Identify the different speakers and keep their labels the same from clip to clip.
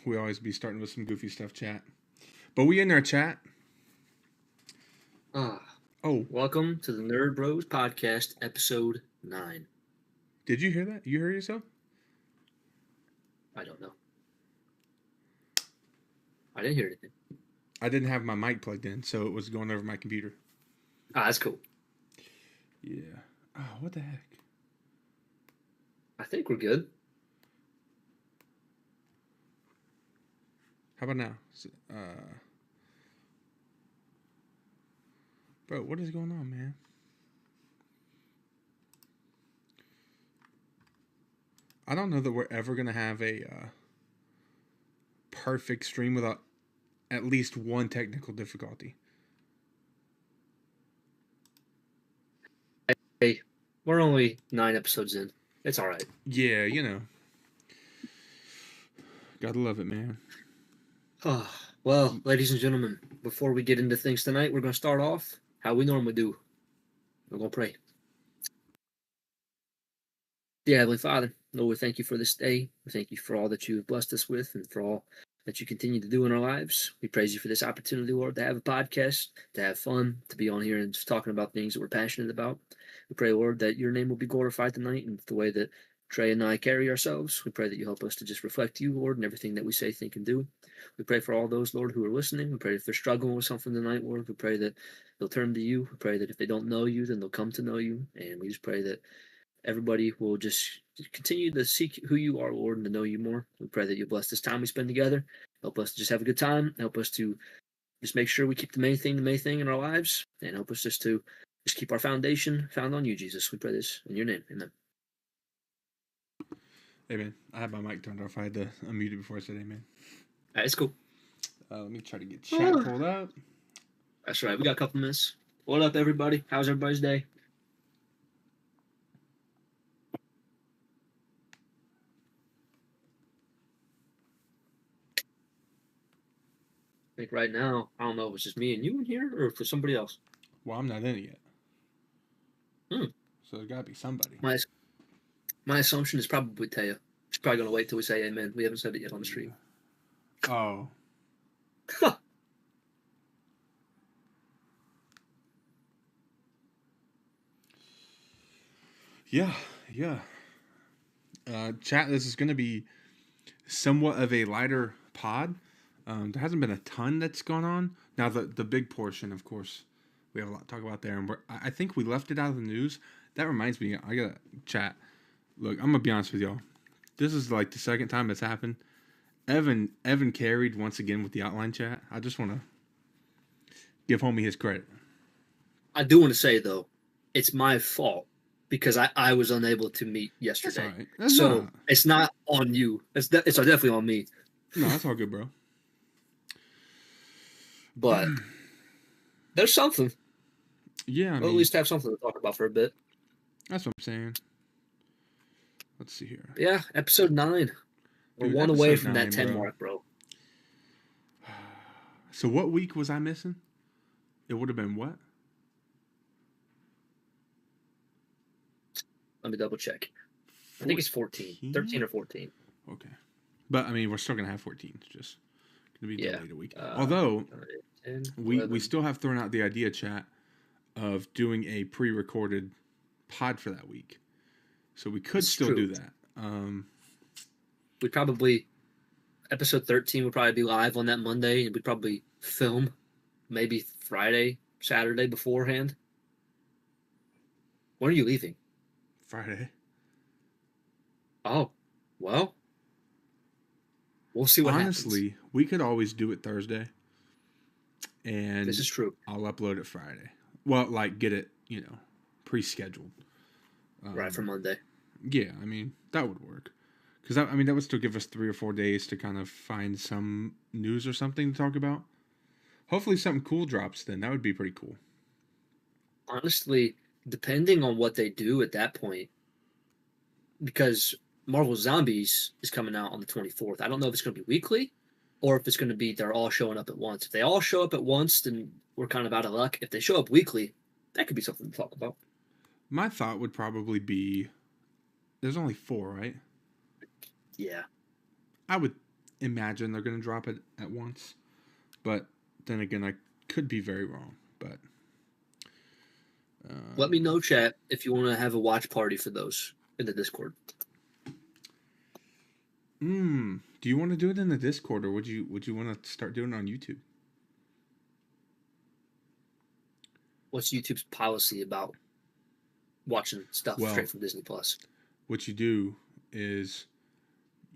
Speaker 1: We always be starting with some goofy stuff, chat. But we in our chat.
Speaker 2: Welcome to the Nerd Bros Podcast, episode 9.
Speaker 1: Did you hear that? You heard yourself?
Speaker 2: I don't know. I didn't hear anything.
Speaker 1: I didn't have my mic plugged in, so it was going over my computer.
Speaker 2: That's cool.
Speaker 1: Yeah. Oh, what the heck?
Speaker 2: I think we're good.
Speaker 1: How about now? Bro, what is going on, man? I don't know that we're ever going to have a perfect stream without at least one technical difficulty.
Speaker 2: Hey, we're only 9 episodes in. It's all right.
Speaker 1: Yeah, you know. Gotta love it, man.
Speaker 2: Well, ladies and gentlemen, before we get into things tonight, we're going to start off how we normally do. We're going to pray. Dear Heavenly Father, Lord, we thank you for this day. We thank you for all that you have blessed us with and for all that you continue to do in our lives. We praise you for this opportunity, Lord, to have a podcast, to have fun, to be on here and just talking about things that we're passionate about. We pray, Lord, that your name will be glorified tonight and the way that Trey and I carry ourselves. We pray that you help us to just reflect you, Lord, in everything that we say, think, and do. We pray for all those, Lord, who are listening. We pray if they're struggling with something tonight, Lord, we pray that they'll turn to you. We pray that if they don't know you, then they'll come to know you. And we just pray that everybody will just continue to seek who you are, Lord, and to know you more. We pray that you bless this time we spend together. Help us to just have a good time. Help us to just make sure we keep the main thing in our lives. And help us just to just keep our foundation found on you, Jesus. We pray this in your name. Amen.
Speaker 1: Amen. I had my mic turned off. I had to unmute it before I said amen.
Speaker 2: All right, it's cool.
Speaker 1: Let me try to get chat pulled up.
Speaker 2: That's right. We got a couple minutes. What up, everybody? How's everybody's day? I think right now, I don't know if it's just me and you in here or for somebody else.
Speaker 1: Well, I'm not in it yet. So there's got to be somebody.
Speaker 2: My assumption is probably Taya. She's probably going to wait till we say amen. We haven't said it yet on the stream.
Speaker 1: Oh. Yeah. Chat, this is going to be somewhat of a lighter pod. There hasn't been a ton that's gone on. Now, the big portion, of course, we have a lot to talk about there. And I think we left it out of the news. That reminds me, I got to chat. Look, I'm going to be honest with y'all. This is like the second time it's happened. Evan carried once again with the outline chat. I just want to give homie his credit.
Speaker 2: I do want to say, though, it's my fault because I was unable to meet yesterday.
Speaker 1: That's all right.
Speaker 2: It's not on you. It's definitely on me.
Speaker 1: No, that's all good, bro.
Speaker 2: But there's something.
Speaker 1: Yeah,
Speaker 2: we'll at least have something to talk about for a bit.
Speaker 1: That's what I'm saying. Let's see here.
Speaker 2: Yeah, episode 9. We're one away from that 10 mark, bro.
Speaker 1: So what week was I missing? It would have been what?
Speaker 2: Let me double check. I think it's 14. 13 or 14.
Speaker 1: Okay. But, I mean, we're still going to have 14. It's just going to be delayed a week. Although, 10, we still have thrown out the idea, chat, of doing a pre-recorded pod for that week. So we could still do that.
Speaker 2: We'd probably, episode 13 would probably be live on that Monday, and we'd probably film maybe Friday, Saturday beforehand. When are you leaving?
Speaker 1: Friday.
Speaker 2: Oh, well, we'll see what happens.
Speaker 1: Honestly, we could always do it Thursday. And
Speaker 2: this is true.
Speaker 1: I'll upload it Friday. Well, like, get it, pre-scheduled.
Speaker 2: Right, for Monday.
Speaker 1: Yeah, I mean, that would work. Because, that would still give us 3 or 4 days to kind of find some news or something to talk about. Hopefully something cool drops then. That would be pretty cool.
Speaker 2: Honestly, depending on what they do at that point, because Marvel Zombies is coming out on the 24th. I don't know if it's going to be weekly or if it's going to be they're all showing up at once. If they all show up at once, then we're kind of out of luck. If they show up weekly, that could be something to talk about.
Speaker 1: My thought would probably be, there's only 4, right?
Speaker 2: Yeah.
Speaker 1: I would imagine they're going to drop it at once. But then again, I could be very wrong. But
Speaker 2: let me know, chat, if you want to have a watch party for those in the Discord.
Speaker 1: Do you want to do it in the Discord, or would you want to start doing it on YouTube?
Speaker 2: What's YouTube's policy about watching stuff straight from Disney Plus?
Speaker 1: What you do is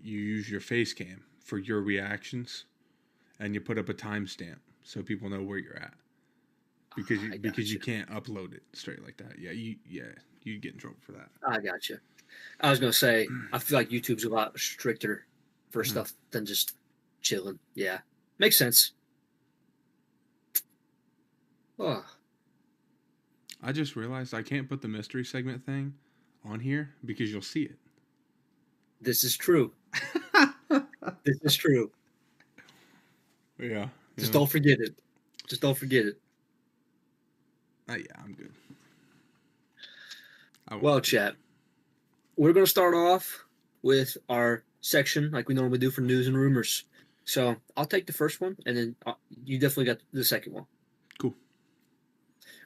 Speaker 1: you use your face cam for your reactions, and you put up a timestamp so people know where you're at. Because you can't upload it straight like that. Yeah, you'd get in trouble for that.
Speaker 2: I got you. I was gonna say I feel like YouTube's a lot stricter for stuff than just chilling. Yeah, makes sense. Oh.
Speaker 1: I just realized I can't put the mystery segment thing on here because you'll see it.
Speaker 2: This is true. This is true.
Speaker 1: Yeah.
Speaker 2: Just don't forget it. Just don't forget it.
Speaker 1: Yeah, I'm good.
Speaker 2: Well, chat, we're going to start off with our section like we normally do for news and rumors. So I'll take the first one, and then you definitely got the second one.
Speaker 1: Cool.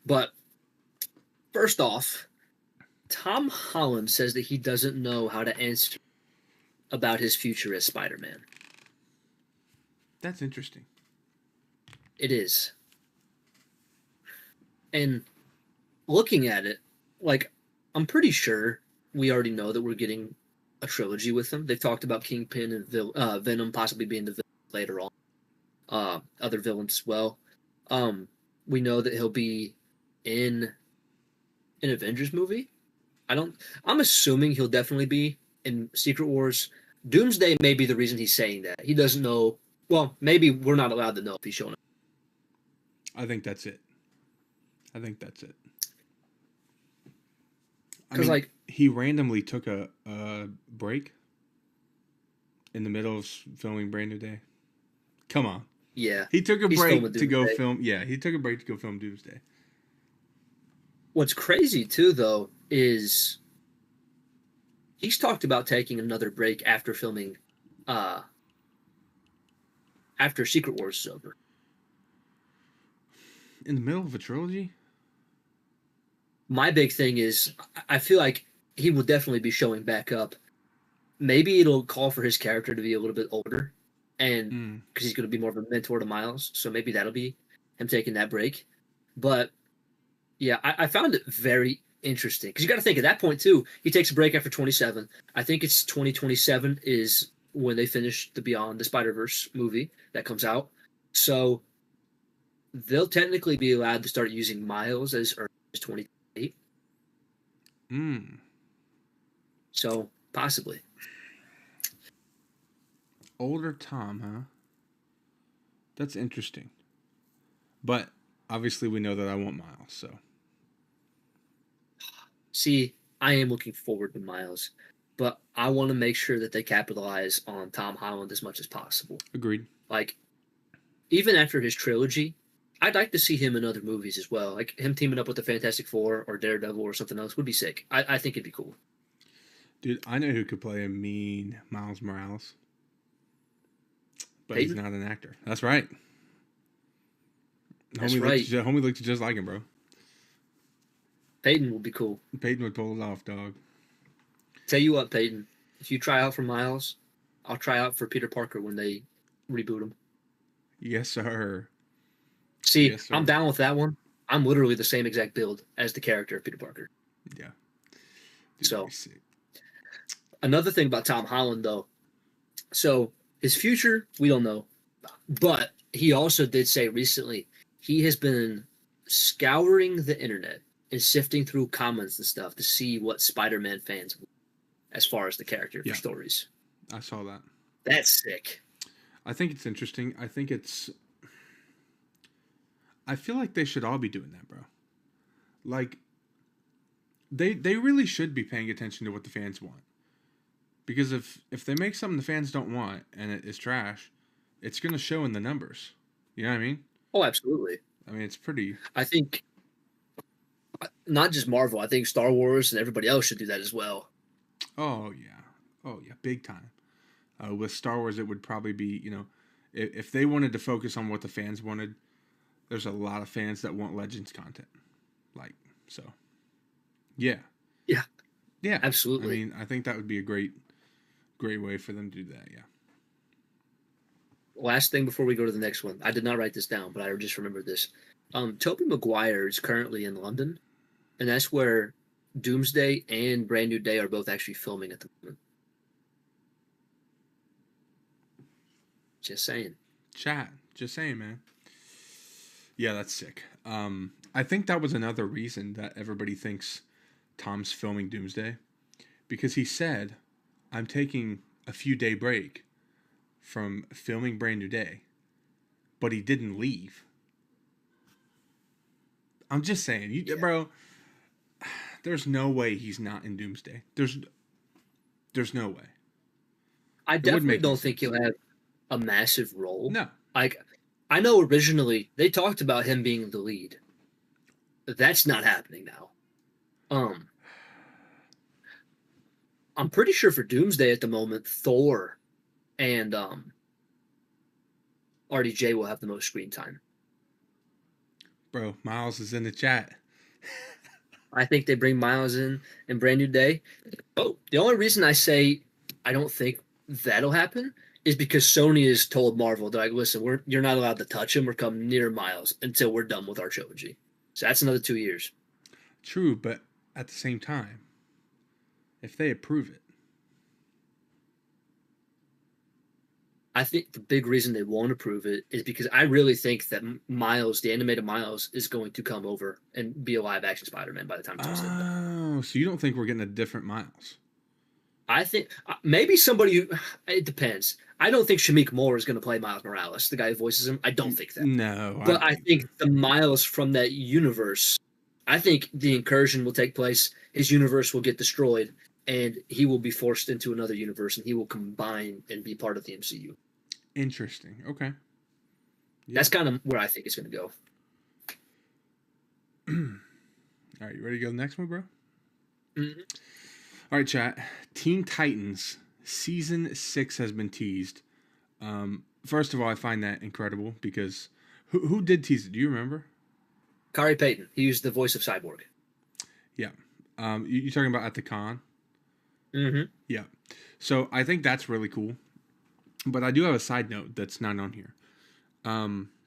Speaker 2: But first off, Tom Holland says that he doesn't know how to answer about his future as Spider-Man.
Speaker 1: That's interesting.
Speaker 2: It is. And looking at it, like, I'm pretty sure we already know that we're getting a trilogy with them. They've talked about Kingpin and Venom possibly being the villain later on. Other villains as well. We know that he'll be in an Avengers movie. I'm assuming he'll definitely be in Secret Wars. Doomsday may be the reason he's saying that. He doesn't know. Well, maybe we're not allowed to know if he's showing up.
Speaker 1: I think that's it.
Speaker 2: Because, like,
Speaker 1: he randomly took a break in the middle of filming Brand New Day. Come on.
Speaker 2: Yeah.
Speaker 1: He took a break to go film. Yeah, he took a break to go film Doomsday.
Speaker 2: What's crazy, too, though, is he's talked about taking another break after filming, after Secret Wars is over.
Speaker 1: In the middle of a trilogy?
Speaker 2: My big thing is I feel like he will definitely be showing back up. Maybe it'll call for his character to be a little bit older, and because he's going to be more of a mentor to Miles, so maybe that'll be him taking that break. But yeah, I found it very interesting because you got to think at that point too. He takes a break after 27. I think it's 2027 is when they finish the Beyond the Spider-Verse movie that comes out. So they'll technically be allowed to start using Miles as early as 2028. So possibly.
Speaker 1: Older Tom, huh? That's interesting. But obviously we know that I want Miles, so.
Speaker 2: See, I am looking forward to Miles, but I want to make sure that they capitalize on Tom Holland as much as possible.
Speaker 1: Agreed.
Speaker 2: Like, even after his trilogy, I'd like to see him in other movies as well. Like him teaming up with the Fantastic Four or Daredevil or something else would be sick. I think it'd be cool.
Speaker 1: Dude, I know who could play a mean Miles Morales. But
Speaker 2: Peyton?
Speaker 1: He's not an actor. That's right.
Speaker 2: That's right.
Speaker 1: Homie looked just like him, bro.
Speaker 2: Peyton would be cool.
Speaker 1: Peyton would pull it off, dog.
Speaker 2: Tell you what, Peyton, if you try out for Miles, I'll try out for Peter Parker when they reboot him.
Speaker 1: Yes, sir.
Speaker 2: See,
Speaker 1: yes, sir.
Speaker 2: I'm down with that one. I'm literally the same exact build as the character of Peter Parker.
Speaker 1: Yeah. Dude,
Speaker 2: so, another thing about Tom Holland, though. So, his future, we don't know. But he also did say recently he has been scouring the internet and sifting through comments and stuff to see what Spider-Man fans want as far as the character for stories.
Speaker 1: I saw that.
Speaker 2: That's sick.
Speaker 1: I think it's interesting. I feel like they should all be doing that, bro. Like, they really should be paying attention to what the fans want. Because if they make something the fans don't want and it is trash, it's going to show in the numbers. You know what I mean?
Speaker 2: Oh, absolutely.
Speaker 1: I mean, it's pretty...
Speaker 2: I think not just Marvel. I think Star Wars and everybody else should do that as well.
Speaker 1: Oh, yeah. Oh, yeah. Big time. With Star Wars, it would probably be, if they wanted to focus on what the fans wanted, there's a lot of fans that want Legends content. Like, so, yeah.
Speaker 2: Yeah,
Speaker 1: Yeah.
Speaker 2: absolutely.
Speaker 1: I mean, I think that would be a great way for them to do that, yeah.
Speaker 2: Last thing before we go to the next one. I did not write this down, but I just remembered this. Tobey Maguire is currently in London, and that's where Doomsday and Brand New Day are both actually filming at the moment. Just saying.
Speaker 1: Chat. Just saying, man. Yeah, that's sick. I think that was another reason that everybody thinks Tom's filming Doomsday, because he said, I'm taking a few day break from filming Brand New Day, but he didn't leave. I'm just saying, bro, there's no way he's not in Doomsday. There's no way.
Speaker 2: I definitely don't think he'll have a massive role.
Speaker 1: No.
Speaker 2: Like, I know originally they talked about him being the lead. That's not happening now. I'm pretty sure for Doomsday at the moment, Thor and RDJ will have the most screen time.
Speaker 1: Bro, Miles is in the chat.
Speaker 2: I think they bring Miles in Brand New Day. Oh, the only reason I say I don't think that'll happen is because Sony has told Marvel, they're like, listen, you're not allowed to touch him or come near Miles until we're done with our trilogy. So that's another 2 years.
Speaker 1: True, but at the same time, if they approve it.
Speaker 2: I think the big reason they won't approve it is because I really think that Miles, the animated Miles, is going to come over and be a live-action Spider-Man by the time it's
Speaker 1: done. Oh, so you don't think we're getting a different Miles?
Speaker 2: I think maybe somebody who, it depends. I don't think Shamik Moore is going to play Miles Morales, the guy who voices him. I don't think that.
Speaker 1: No.
Speaker 2: But I think the Miles from that universe, I think the incursion will take place. His universe will get destroyed, and he will be forced into another universe, and he will combine and be part of the MCU.
Speaker 1: Interesting. Okay.
Speaker 2: Yeah. That's kind of where I think it's going to go.
Speaker 1: All right, you ready to go to the next one, bro?
Speaker 2: Mm-hmm.
Speaker 1: All right, chat. Teen Titans Season 6 has been teased. First of all, I find that incredible because who did tease it? Do you remember?
Speaker 2: Kari Payton. He used the voice of Cyborg.
Speaker 1: Yeah. You talking about at the con?
Speaker 2: Mm-hmm.
Speaker 1: Yeah. So I think that's really cool. But I do have a side note that's not on here.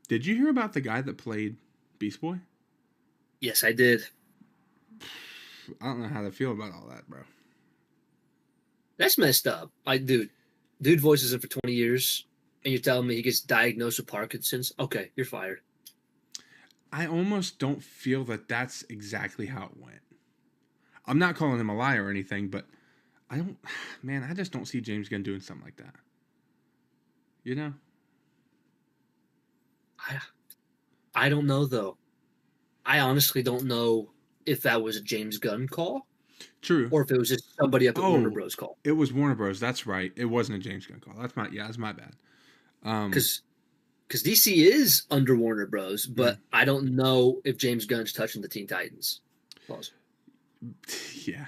Speaker 1: Did you hear about the guy that played Beast Boy?
Speaker 2: Yes, I did.
Speaker 1: I don't know how to feel about all that, bro.
Speaker 2: That's messed up. Dude voices him for 20 years, and you're telling me he gets diagnosed with Parkinson's? Okay, you're fired.
Speaker 1: I almost don't feel that that's exactly how it went. I'm not calling him a liar or anything, but I just don't see James Gunn doing something like that. You know?
Speaker 2: I don't know, though. I honestly don't know if that was a James Gunn call.
Speaker 1: True.
Speaker 2: Or if it was just somebody up at Warner Bros. Call.
Speaker 1: It was Warner Bros. That's right. It wasn't a James Gunn call. That's my bad.
Speaker 2: Because DC is under Warner Bros., but I don't know if James Gunn's touching the Teen Titans. Pause.
Speaker 1: Yeah.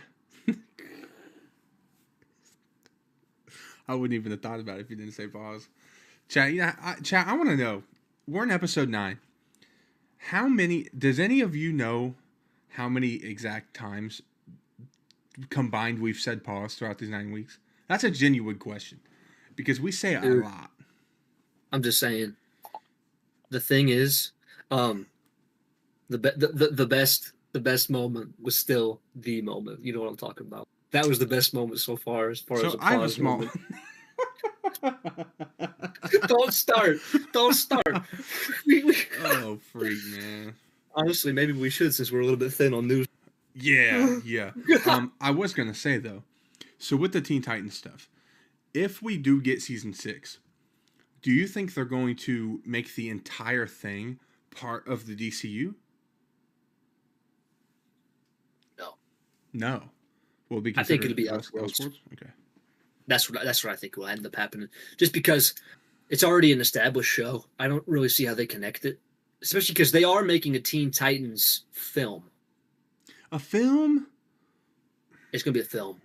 Speaker 1: I wouldn't even have thought about it if you didn't say pause. Chat, I want to know. We're in episode 9. Does any of you know how many exact times combined we've said pause throughout these 9 weeks? That's a genuine question because we say it a lot. I'm
Speaker 2: just saying. The thing is, the best moment was still the moment. You know what I'm talking about. That was the best moment so far as a
Speaker 1: I have a small
Speaker 2: moment. Don't start.
Speaker 1: Oh, freak, man.
Speaker 2: Honestly, maybe we should since we're a little bit thin on news.
Speaker 1: Yeah. I was going to say, though, so with the Teen Titans stuff, if we do get season 6, do you think they're going to make the entire thing part of the DCU? No. Will it be
Speaker 2: I think it'll be Elseworlds.
Speaker 1: Okay.
Speaker 2: That's what I think will end up happening. Just because it's already an established show. I don't really see how they connect it. Especially because they are making a Teen Titans film.
Speaker 1: A film?
Speaker 2: It's going to be a film.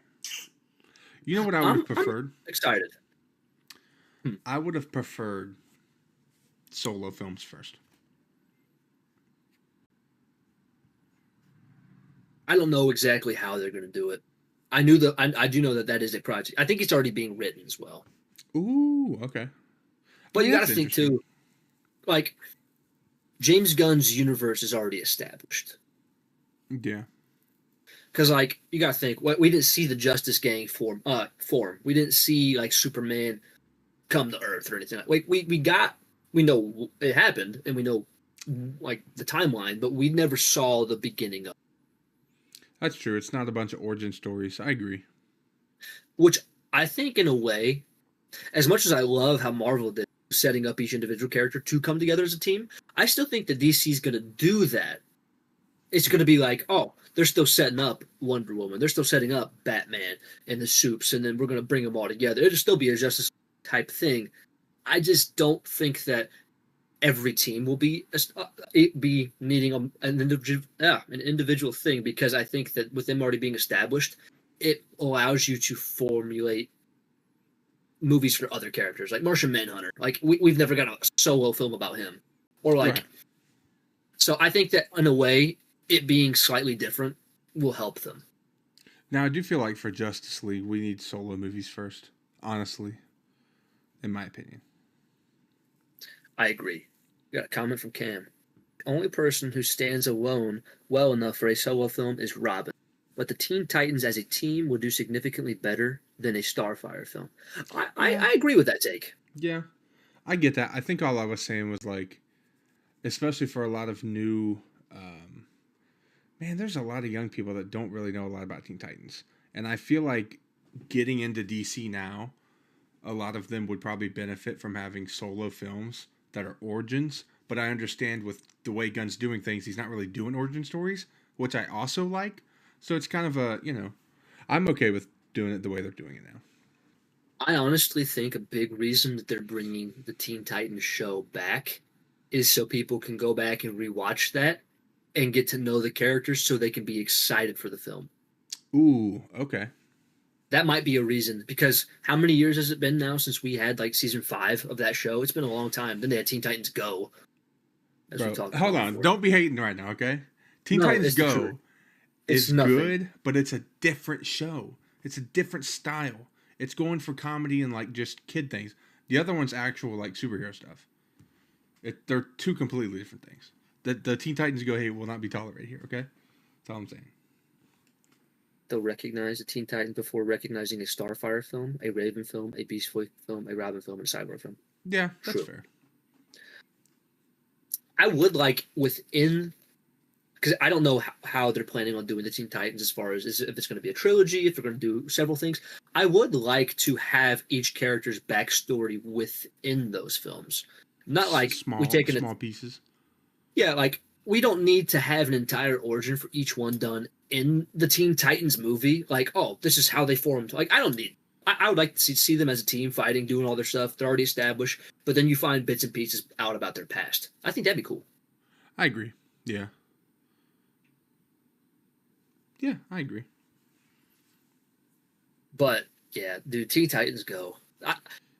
Speaker 1: You know what I would have preferred?
Speaker 2: I'm excited. Hmm.
Speaker 1: I would have preferred solo films first.
Speaker 2: I don't know exactly how they're going to do it. I do know that that is a project. I think it's already being written as well.
Speaker 1: Ooh, okay. I
Speaker 2: But
Speaker 1: mean,
Speaker 2: you got to
Speaker 1: that's
Speaker 2: think
Speaker 1: interesting.
Speaker 2: too, like James Gunn's universe is already established.
Speaker 1: Yeah.
Speaker 2: Because like you got to think, what we didn't see the Justice Gang form. We didn't see like Superman come to Earth or anything. Like we know it happened and we know like the timeline, but we never saw the beginning of it.
Speaker 1: That's true. It's not a bunch of origin stories. I agree.
Speaker 2: Which I think in a way, as much as I love how Marvel did setting up each individual character to come together as a team, I still think that DC's going to do that. It's going to be like, oh, they're still setting up Wonder Woman. They're still setting up Batman and the Supes, and then we're going to bring them all together. It'll still be a Justice type thing. I just don't think that every team will be needing an individual thing, because I think that with them already being established, it allows you to formulate movies for other characters, like Martian Manhunter. Like we've never got a solo film about him, or
Speaker 1: Right.
Speaker 2: like. So I think that in a way, it being slightly different will help them.
Speaker 1: Now, I do feel like for Justice League, we need solo movies first. Honestly, in my opinion.
Speaker 2: I agree. Got a comment from Cam. The only person who stands alone well enough for a solo film is Robin, but the Teen Titans as a team will do significantly better than a Starfire film.
Speaker 1: Yeah.
Speaker 2: I agree with that take.
Speaker 1: Yeah. I get that. I think all I was saying was like, especially for a lot of new, man, there's a lot of young people that don't really know a lot about Teen Titans. And I feel like getting into DC now, a lot of them would probably benefit from having solo films that are origins. But I understand with the way Gunn's doing things, he's not really doing origin stories, which I also like. So it's kind of a, I'm okay with doing it the way they're doing it now.
Speaker 2: I honestly think a big reason that they're bringing the Teen Titans show back is so people can go back and rewatch that and get to know the characters so they can be excited for the film.
Speaker 1: Ooh, okay.
Speaker 2: That might be a reason, because how many years has it been now since we had like season 5 of that show? It's been a long time. Then they had Teen Titans Go, as we
Speaker 1: Bro,
Speaker 2: talked
Speaker 1: hold
Speaker 2: about
Speaker 1: on.
Speaker 2: before.
Speaker 1: Don't be hating right now, okay? Teen
Speaker 2: No,
Speaker 1: Titans
Speaker 2: it's the truth.
Speaker 1: Go
Speaker 2: It's
Speaker 1: is
Speaker 2: nothing.
Speaker 1: good, but it's a different show. It's a different style. It's going for comedy and like just kid things. The other one's actual like superhero stuff. They're two completely different things. The Teen Titans Go hate will not be tolerated here, okay? That's all I'm saying.
Speaker 2: They'll recognize the Teen Titans before recognizing a Starfire film, a Raven film, a Beast Boy film, a Robin film, and a Cyborg film.
Speaker 1: Yeah, that's
Speaker 2: True.
Speaker 1: fair.
Speaker 2: I would like within, because I don't know how they're planning on doing the Teen Titans as far as if it's going to be a trilogy, if they're going to do several things. I would like to have each character's backstory within those films. Not like we take
Speaker 1: Small pieces.
Speaker 2: yeah, like we don't need to have an entire origin for each one done in the Teen Titans movie. Like, oh, this is how they formed. Like, I don't need. I would like to see them as a team fighting, doing all their stuff. They're already established, but then you find bits and pieces out about their past. I think that'd be cool.
Speaker 1: I agree. Yeah. Yeah, I agree.
Speaker 2: But yeah, dude, Teen Titans Go.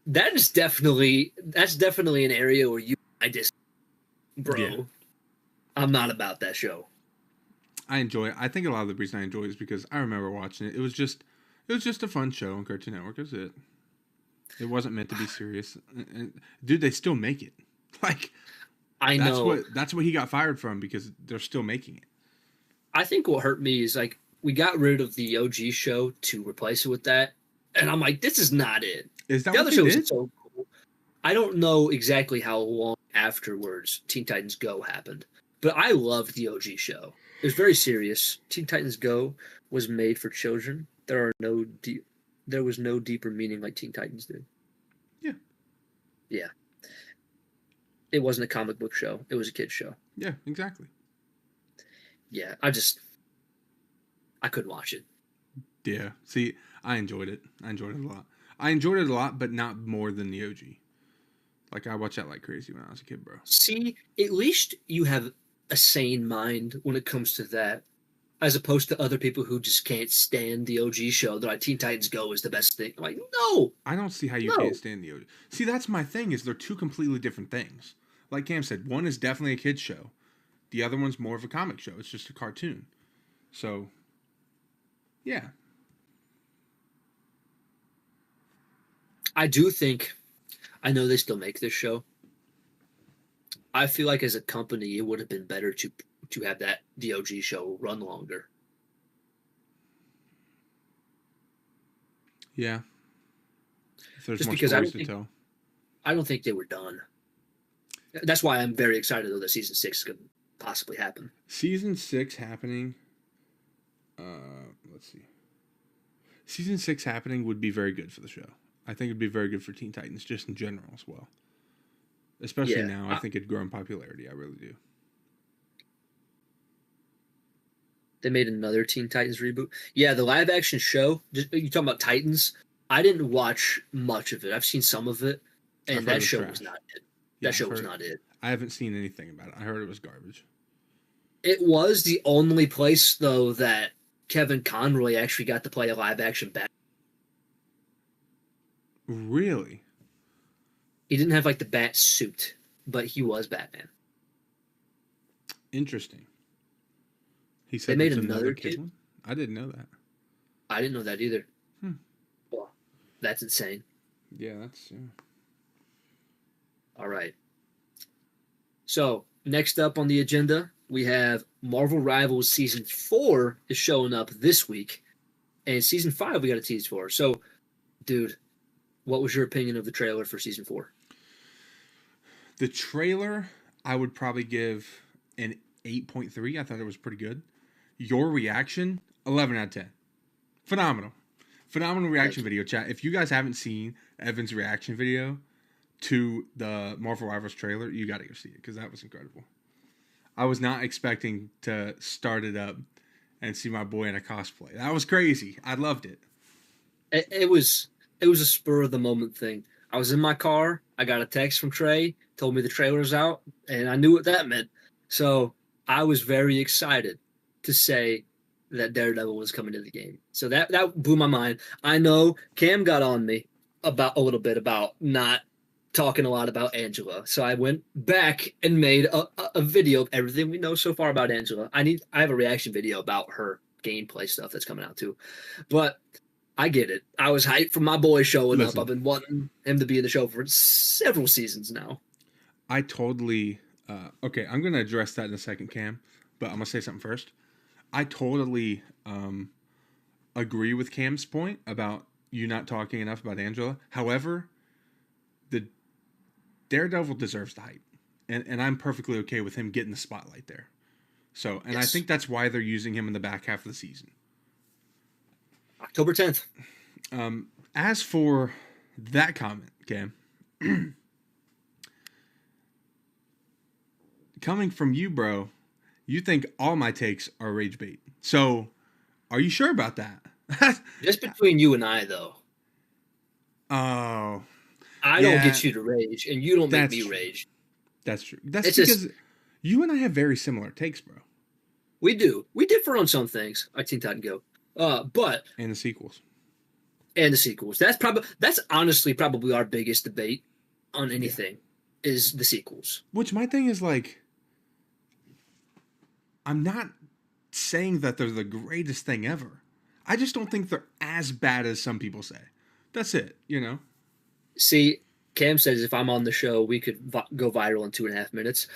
Speaker 2: That's definitely an area where I just, bro,
Speaker 1: Yeah.
Speaker 2: I'm not about that show.
Speaker 1: I enjoy it. I think a lot of the reason I enjoy it is because I remember watching it. It was just a fun show on Cartoon Network. That was it. It wasn't meant to be serious. And dude, they still make it. Like
Speaker 2: I know.
Speaker 1: that's what he got fired from, because they're still making it.
Speaker 2: I think what hurt me is like we got rid of the OG show to replace it with that, and I'm like, this is not it.
Speaker 1: Is that
Speaker 2: The
Speaker 1: what
Speaker 2: other
Speaker 1: they
Speaker 2: show was
Speaker 1: did?
Speaker 2: so cool. I don't know exactly how long afterwards Teen Titans Go happened, but I loved the OG show. It was very serious. Teen Titans Go was made for children. There was no deeper meaning like Teen Titans did.
Speaker 1: Yeah.
Speaker 2: Yeah. It wasn't a comic book show. It was a kid's show.
Speaker 1: Yeah, exactly.
Speaker 2: Yeah, I couldn't watch it.
Speaker 1: Yeah. See, I enjoyed it. I enjoyed it a lot. I enjoyed it a lot, but not more than the OG. Like, I watched that like crazy when I was a kid, bro.
Speaker 2: See, at least you have a sane mind when it comes to that. as opposed to other people who just can't stand the OG show. They're like, Teen Titans Go is the best thing. I'm like, no,
Speaker 1: I don't see how you can't
Speaker 2: no.
Speaker 1: stand the OG. See, that's my thing. Is they're two completely different things. Like Cam said, one is definitely a kids show. The other one's more of a comic show. It's just a cartoon. So, yeah.
Speaker 2: I do think, I know they still make this show. I feel like as a company, it would have been better to have the OG show run longer.
Speaker 1: Yeah. If there's
Speaker 2: Just
Speaker 1: more
Speaker 2: because
Speaker 1: stories to tell.
Speaker 2: I don't think they were done. That's why I'm very excited though that season 6 could possibly happen.
Speaker 1: Season 6 happening. Let's see. Season 6 happening would be very good for the show. I think it'd be very good for Teen Titans just in general as well. Especially now, I think it'd grow in popularity. I really do.
Speaker 2: They made another Teen Titans reboot. Yeah, the live action show. You talking about Titans? I didn't watch much of it. I've seen some of it, and that show was not it. That show was not it.
Speaker 1: I haven't seen anything about it. I heard it was garbage.
Speaker 2: It was the only place though that Kevin Conroy actually got to play a live action Batman.
Speaker 1: Really?
Speaker 2: He didn't have like the bat suit, but he was Batman.
Speaker 1: Interesting. He said
Speaker 2: they made another kid
Speaker 1: one? I didn't know that.
Speaker 2: I didn't know that either. Well, that's insane.
Speaker 1: Yeah, that's...
Speaker 2: All right. So, next up on the agenda, we have Marvel Rivals Season 4 is showing up this week. And Season 5 we got a tease for. So, dude, what was your opinion of the trailer for Season 4?
Speaker 1: The trailer, I would probably give an 8.3. I thought it was pretty good. Your reaction, 11 out of 10. Phenomenal. Phenomenal reaction video, chat. If you guys haven't seen Evan's reaction video to the Marvel Rivals trailer, you got to go see it because that was incredible. I was not expecting to start it up and see my boy in a cosplay. That was crazy. I loved it.
Speaker 2: It was a spur of the moment thing. I was in my car. I got a text from Trey, told me the trailer's out, and I knew what that meant. So I was very excited to say that Daredevil was coming to the game. So that blew my mind. I know Cam got on me about a little bit about not talking a lot about Angela. So I went back and made a video of everything we know so far about Angela. I have a reaction video about her gameplay stuff that's coming out too. But I get it. I was hyped for my boy showing up. I've been wanting him to be in the show for several seasons now.
Speaker 1: I totally... okay, I'm going to address that in a second, Cam. But I'm going to say something first. I totally agree with Cam's point about you not talking enough about Angela. However, the Daredevil deserves the hype. And I'm perfectly okay with him getting the spotlight there. So, and yes. I think that's why they're using him in the back half of the season.
Speaker 2: October 10th.
Speaker 1: As for that comment, Cam, coming from you, bro, you think all my takes are rage bait. So, are you sure about that?
Speaker 2: Just between you and I, though.
Speaker 1: Oh.
Speaker 2: I don't get you to rage, and you don't make me rage.
Speaker 1: That's true. That's because you and I have very similar takes, bro.
Speaker 2: We do. We differ on some things, like Teen Titan Go. But
Speaker 1: and the sequels.
Speaker 2: That's honestly probably our biggest debate on anything is the sequels.
Speaker 1: Which my thing is like, I'm not saying that they're the greatest thing ever. I just don't think they're as bad as some people say. That's it, you know?
Speaker 2: See, Cam says if I'm on the show, we could go viral in 2.5 minutes.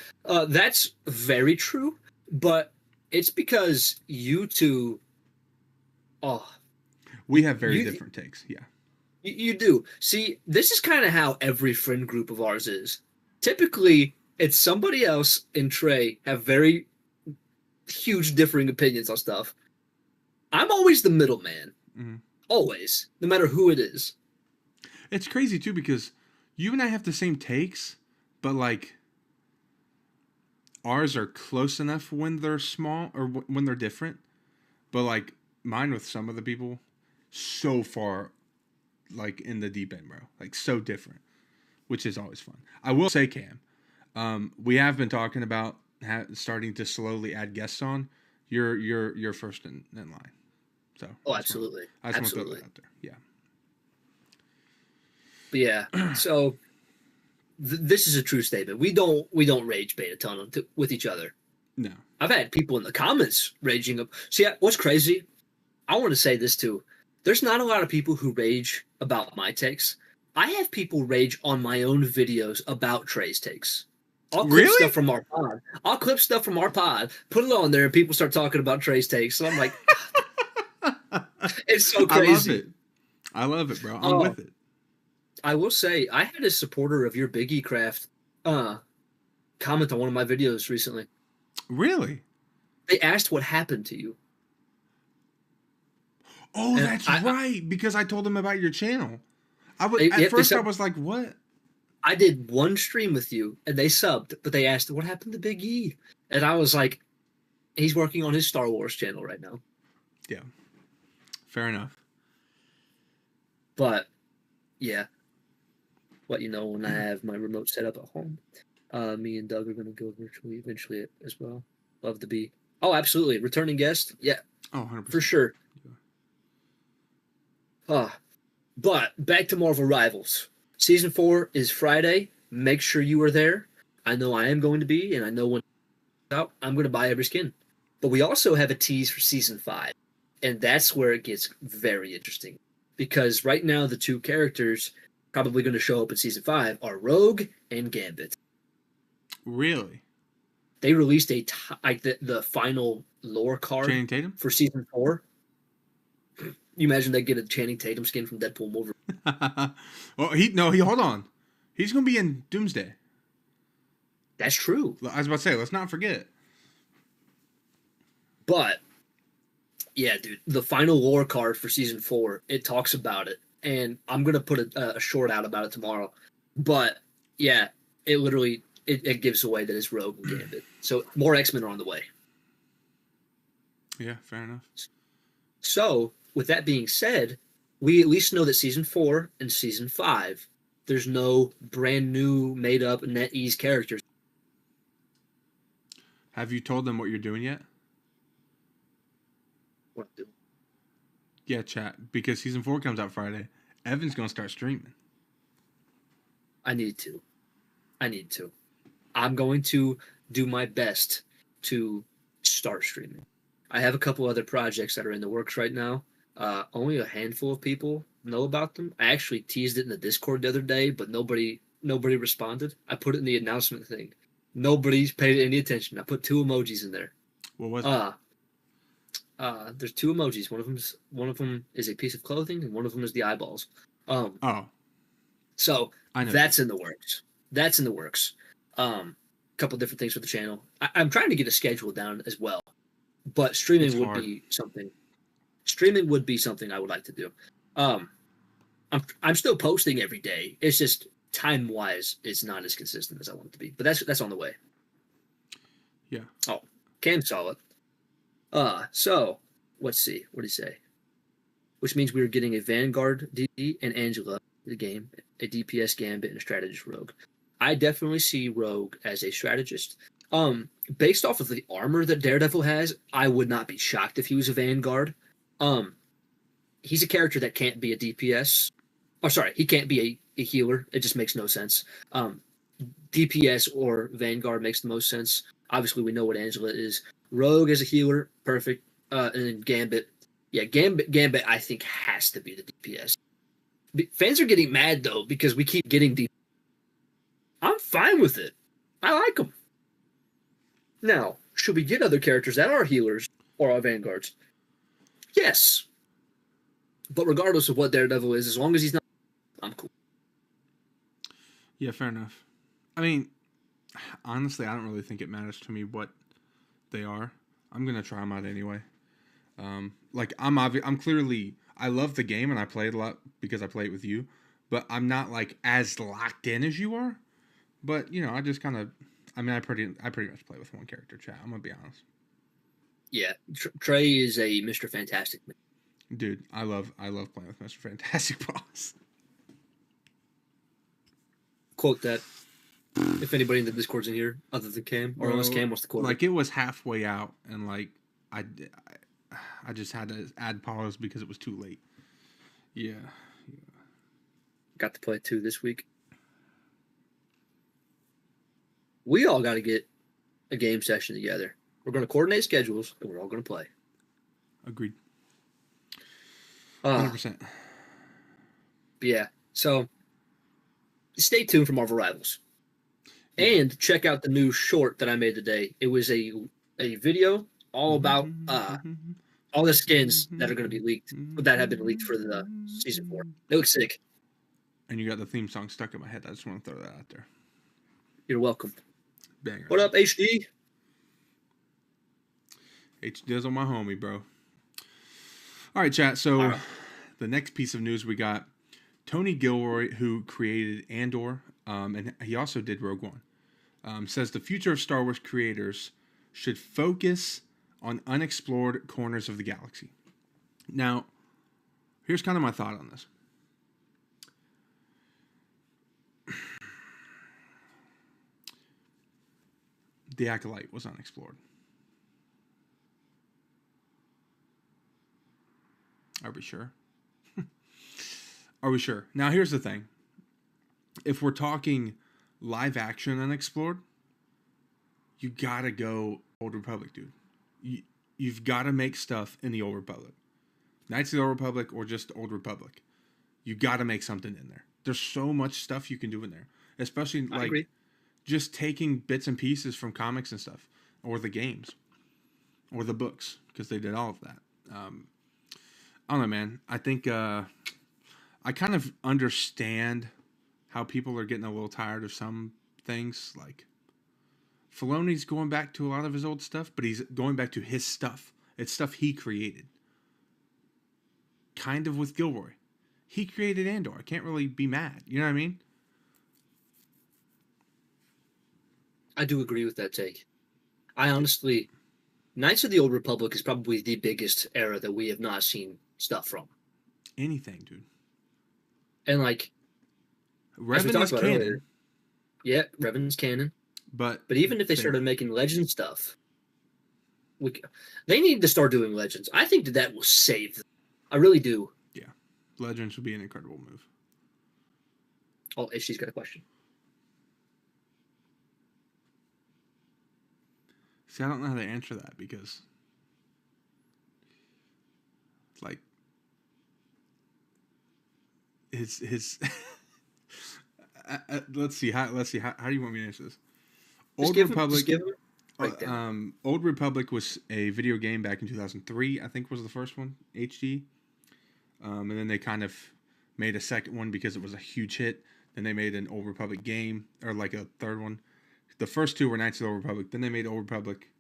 Speaker 2: That's very true, but it's because you two...
Speaker 1: we have very different takes, yeah.
Speaker 2: You do. See, this is kind of how every friend group of ours is. Typically, it's somebody else and Trey have very huge differing opinions on stuff. I'm always the middleman. Mm-hmm. Always. No matter who it is.
Speaker 1: It's crazy, too, because you and I have the same takes, but, like, ours are close enough when they're small or when they're different. But, like, mine with some of the people, so far, like, in the deep end, bro. Like, so different, which is always fun. I will say, Cam, we have been talking about starting to slowly add guests on you're first in line. So
Speaker 2: Oh, absolutely.
Speaker 1: I just want to throw
Speaker 2: Absolutely.
Speaker 1: that out there. Yeah.
Speaker 2: But yeah, so this is a true statement. We don't rage bait a ton with each other.
Speaker 1: No.
Speaker 2: I've had people in the comments raging up. See, what's crazy? I want to say this too. There's not a lot of people who rage about my takes. I have people rage on my own videos about Trey's takes. I'll clip
Speaker 1: Really?
Speaker 2: stuff from our pod. I'll clip stuff from our pod, put it on there, and people start talking about Trey's takes. So I'm like, it's so crazy.
Speaker 1: I love it, bro. I'm
Speaker 2: Oh,
Speaker 1: with it.
Speaker 2: I will say, I had a supporter of your Biggie Craft comment on one of my videos recently.
Speaker 1: Really?
Speaker 2: They asked what happened to you.
Speaker 1: Oh,
Speaker 2: And
Speaker 1: that's right. Because I told them about your channel. I was like, what?
Speaker 2: I did one stream with you, and they subbed, but they asked, what happened to Big E? And I was like, he's working on his Star Wars channel right now.
Speaker 1: Yeah. Fair enough.
Speaker 2: But, yeah. Let you know when I have my remote set up at home. Me and Doug are going to go virtually eventually as well. Love to be. Oh, absolutely. Returning guest? Yeah.
Speaker 1: Oh, 100%.
Speaker 2: For sure. Yeah. But back to Marvel Rivals. Season 4 is Friday. Make sure you are there. I know I am going to be, and I know when it's out, I'm going to buy every skin. But we also have a tease for Season 5, and that's where it gets very interesting. Because right now, the two characters probably going to show up in Season 5 are Rogue and Gambit.
Speaker 1: Really?
Speaker 2: They released the final lore card
Speaker 1: Channing Tatum?
Speaker 2: for Season 4. You imagine they get a Channing Tatum skin from Deadpool Wolverine?
Speaker 1: Well, hold on. He's going to be in Doomsday.
Speaker 2: That's true.
Speaker 1: I was about to say, let's not forget.
Speaker 2: But, yeah, dude, the final lore card for Season 4, it talks about it. And I'm going to put a short out about it tomorrow. But, yeah, it literally, it gives away that it's Rogue and Gambit. So, more X-Men are on the way.
Speaker 1: Yeah, fair enough.
Speaker 2: So, with that being said, we at least know that Season 4 and Season 5, there's no brand new, made-up NetEase characters.
Speaker 1: Have you told them what you're doing yet?
Speaker 2: What do?
Speaker 1: Yeah, chat. Because Season 4 comes out Friday. Evan's going to start streaming.
Speaker 2: I need to. I'm going to do my best to start streaming. I have a couple other projects that are in the works right now. Only a handful of people know about them. I actually teased it in the Discord the other day, but nobody responded. I put it in the announcement thing. Nobody's paid any attention. I put 2 emojis in there.
Speaker 1: What was it?
Speaker 2: There's 2 emojis. One of them is a piece of clothing, and one of them is the eyeballs. So that's in the works. That's in the works. Couple different things with the channel. I'm trying to get a schedule down as well, but streaming would be something. Streaming would be something I would like to do. I'm still posting every day. It's just time wise, it's not as consistent as I want it to be. But that's on the way.
Speaker 1: Yeah.
Speaker 2: Oh, Cam saw it. So let's see. What did he say? Which means we were getting a Vanguard DD and Angela in the game, a DPS Gambit, and a strategist Rogue. I definitely see Rogue as a strategist. Based off of the armor that Daredevil has, I would not be shocked if he was a Vanguard. He's a character that can't be a DPS. Oh, sorry, he can't be a healer. It just makes no sense. DPS or Vanguard makes the most sense. Obviously, we know what Angela is. Rogue as a healer, perfect. And then Gambit. Yeah, Gambit, I think, has to be the DPS. Fans are getting mad, though, because we keep getting DPS. I'm fine with it. I like them. Now, should we get other characters that are healers or are Vanguards? Yes. But regardless of what Daredevil is, as long as he's not, I'm cool.
Speaker 1: Yeah, fair enough. I mean, honestly, I don't really think it matters to me what they are. I'm going to try them out anyway. I'm clearly, I love the game and I play it a lot because I play it with you, but I'm not like as locked in as you are. But, you know, I just kind of, I pretty much play with one character, chat. I'm going to be honest.
Speaker 2: Yeah, Trey is a Mr. Fantastic man.
Speaker 1: Dude, I love playing with Mr. Fantastic Boss.
Speaker 2: Quote that. If anybody in the Discord's in here, other than Cam, or unless Cam wants to quote
Speaker 1: it was halfway out, and like I, I just had to add pause because it was too late. Yeah.
Speaker 2: Got to play 2 this week. We all got to get a game session together. We're going to coordinate schedules, and we're all going to play.
Speaker 1: Agreed.
Speaker 2: 100%. Yeah. So stay tuned for Marvel Rivals. Yeah. And check out the new short that I made today. It was a video all about all the skins that are going to be leaked, that have been leaked for the season 4. It looks sick.
Speaker 1: And you got the theme song stuck in my head. I just want to throw that out there.
Speaker 2: You're welcome.
Speaker 1: Banger.
Speaker 2: What up, HD?
Speaker 1: HD's on my homie, bro. All right, chat. So the next piece of news we got, Tony Gilroy, who created Andor, and he also did Rogue One, says the future of Star Wars creators should focus on unexplored corners of the galaxy. Now, here's kind of my thought on this. The Acolyte was unexplored. Are we sure? Are we sure? Now, here's the thing. If we're talking live action unexplored, you gotta go Old Republic, dude. You've got to make stuff in the Old Republic. Knights of the Old Republic or just Old Republic. You got to make something in there. There's so much stuff you can do in there. Especially like just taking bits and pieces from comics and stuff. Or the games. Or the books. Because they did all of that. I don't know, man. I think I kind of understand how people are getting a little tired of some things. Like Filoni's going back to a lot of his old stuff, but he's going back to his stuff. It's stuff he created. Kind of with Gilroy. He created Andor. I can't really be mad. You know what I mean?
Speaker 2: I do agree with that take. I honestly, Knights of the Old Republic is probably the biggest era that we have not seen stuff from.
Speaker 1: Anything, dude.
Speaker 2: And like,
Speaker 1: Revan is canon. Earlier,
Speaker 2: yeah, Revan's canon. But even if they started making Legend stuff, they need to start doing Legends. I think that will save them. I really do.
Speaker 1: Yeah. Legends would be an incredible move.
Speaker 2: Oh, if she's got a question.
Speaker 1: See, I don't know how to answer that because like his let's see how do you want me to answer this? Old Republic was a video game back in 2003, I think was the first one, HD. And then they kind of made a second one because it was a huge hit. Then they made an Old Republic game, or like a third one. The first two were Knights of the Old Republic. Then they made Old Republic.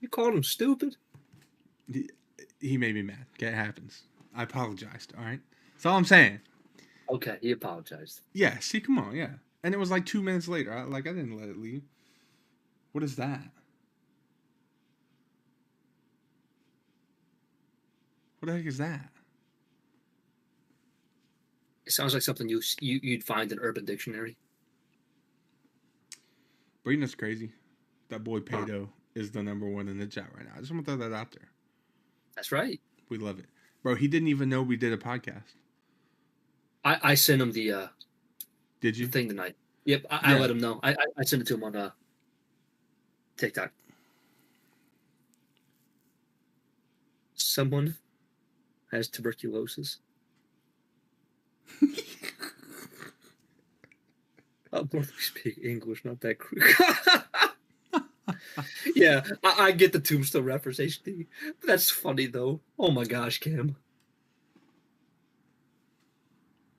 Speaker 2: You called him stupid?
Speaker 1: He made me mad. Okay, it happens. I apologized, all right? That's all I'm saying.
Speaker 2: Okay, he apologized.
Speaker 1: Yeah, see, come on, yeah. And it was like 2 minutes later. I didn't let it leave. What is that? What the heck is that?
Speaker 2: It sounds like something you'd find in Urban Dictionary.
Speaker 1: But you know what's crazy? That boy Pedo is the number one in the chat right now. I just want to throw that out there.
Speaker 2: That's right.
Speaker 1: We love it. Bro, he didn't even know we did a podcast.
Speaker 2: I sent him the
Speaker 1: did you?
Speaker 2: Thing tonight. Yep, I let him know. I sent it to him on TikTok. Someone has tuberculosis. Up north we speak English, not that quick. Yeah, I get the Tombstone reference, HD. That's funny though. Oh my gosh, Cam.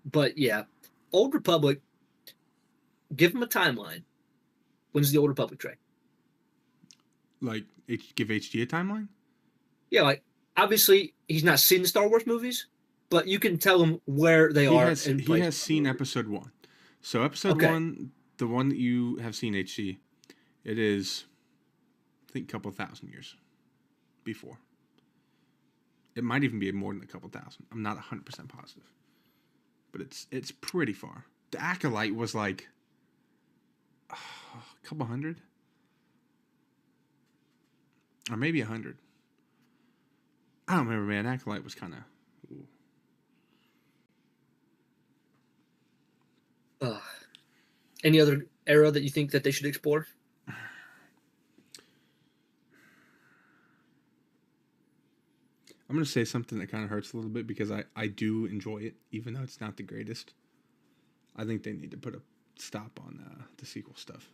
Speaker 2: But yeah, Old Republic, give him a timeline. When's the Old Republic train?
Speaker 1: Like, give HD a timeline?
Speaker 2: Yeah, like, obviously, he's not seen the Star Wars movies, but you can tell him where they are.
Speaker 1: He has seen episode 1. So episode 1, the one that you have seen, HD, it is, I think, a couple thousand years before. It might even be more than a couple thousand. I'm not 100% positive. But it's pretty far. The Acolyte was like a couple hundred. or maybe 100. I don't remember, man. Acolyte was kind of.
Speaker 2: Any other era that you think that they should explore?
Speaker 1: I'm going to say something that kind of hurts a little bit because I do enjoy it, even though it's not the greatest. I think they need to put a stop on the sequel stuff.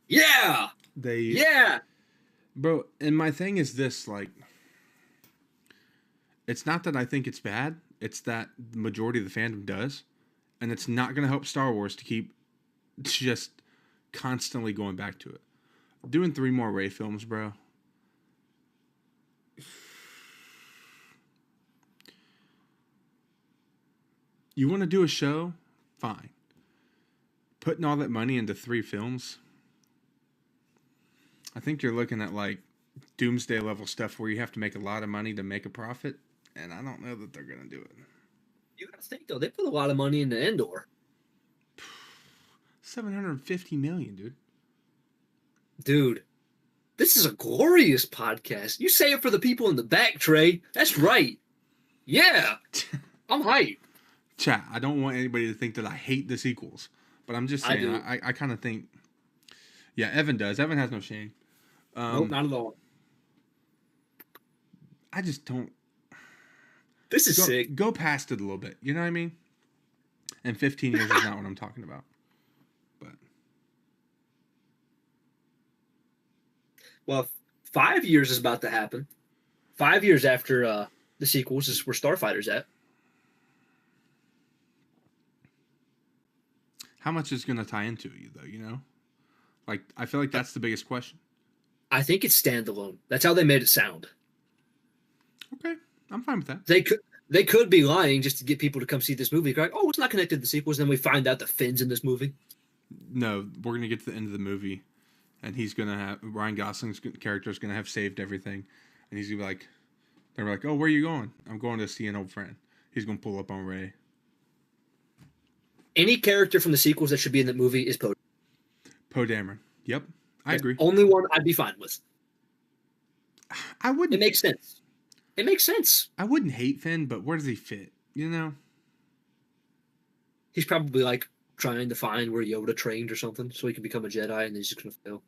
Speaker 2: Yeah! Yeah!
Speaker 1: Bro, and my thing is this, like, it's not that I think it's bad. It's that the majority of the fandom does. And it's not going to help Star Wars to keep just constantly going back to it. Doing 3 more Rey films, bro. You want to do a show? Fine. Putting all that money into 3 films, I think you're looking at like doomsday level stuff where you have to make a lot of money to make a profit, and I don't know that they're going to do it.
Speaker 2: You got to think, though, they put a lot of money into Endor.
Speaker 1: $750 million, dude.
Speaker 2: Dude, this is a glorious podcast. You say it for the people in the back, Trey. That's right. Yeah. I'm hyped.
Speaker 1: Chat, I don't want anybody to think that I hate the sequels, but I'm just saying, I kind of think, yeah, Evan does. Evan has no shame.
Speaker 2: Nope, not at all.
Speaker 1: I just don't.
Speaker 2: This is sick.
Speaker 1: Go past it a little bit. You know what I mean? And 15 years is not what I'm talking about. But.
Speaker 2: Well, 5 years is about to happen. 5 years after the sequels is where Starfighter's at.
Speaker 1: How much is going to tie into you, though, you know? Like, I feel like that's the biggest question.
Speaker 2: I think it's standalone. That's how they made it sound.
Speaker 1: Okay, I'm fine with that.
Speaker 2: They could be lying just to get people to come see this movie. Like, oh, it's not connected to the sequels. And then we find out the Finn's in this movie.
Speaker 1: No, we're going to get to the end of the movie, and he's going to have... Ryan Gosling's character is going to have saved everything. And he's going to be like... They're like, oh, where are you going? I'm going to see an old friend. He's going to pull up on Rey.
Speaker 2: Any character from the sequels that should be in that movie is Poe.
Speaker 1: Poe Dameron. Yep, I agree.
Speaker 2: Only one I'd be fine with.
Speaker 1: I wouldn't.
Speaker 2: It makes sense. It makes sense.
Speaker 1: I wouldn't hate Finn, but where does he fit? You know?
Speaker 2: He's probably like trying to find where Yoda trained or something so he can become a Jedi, and he's just going to fail.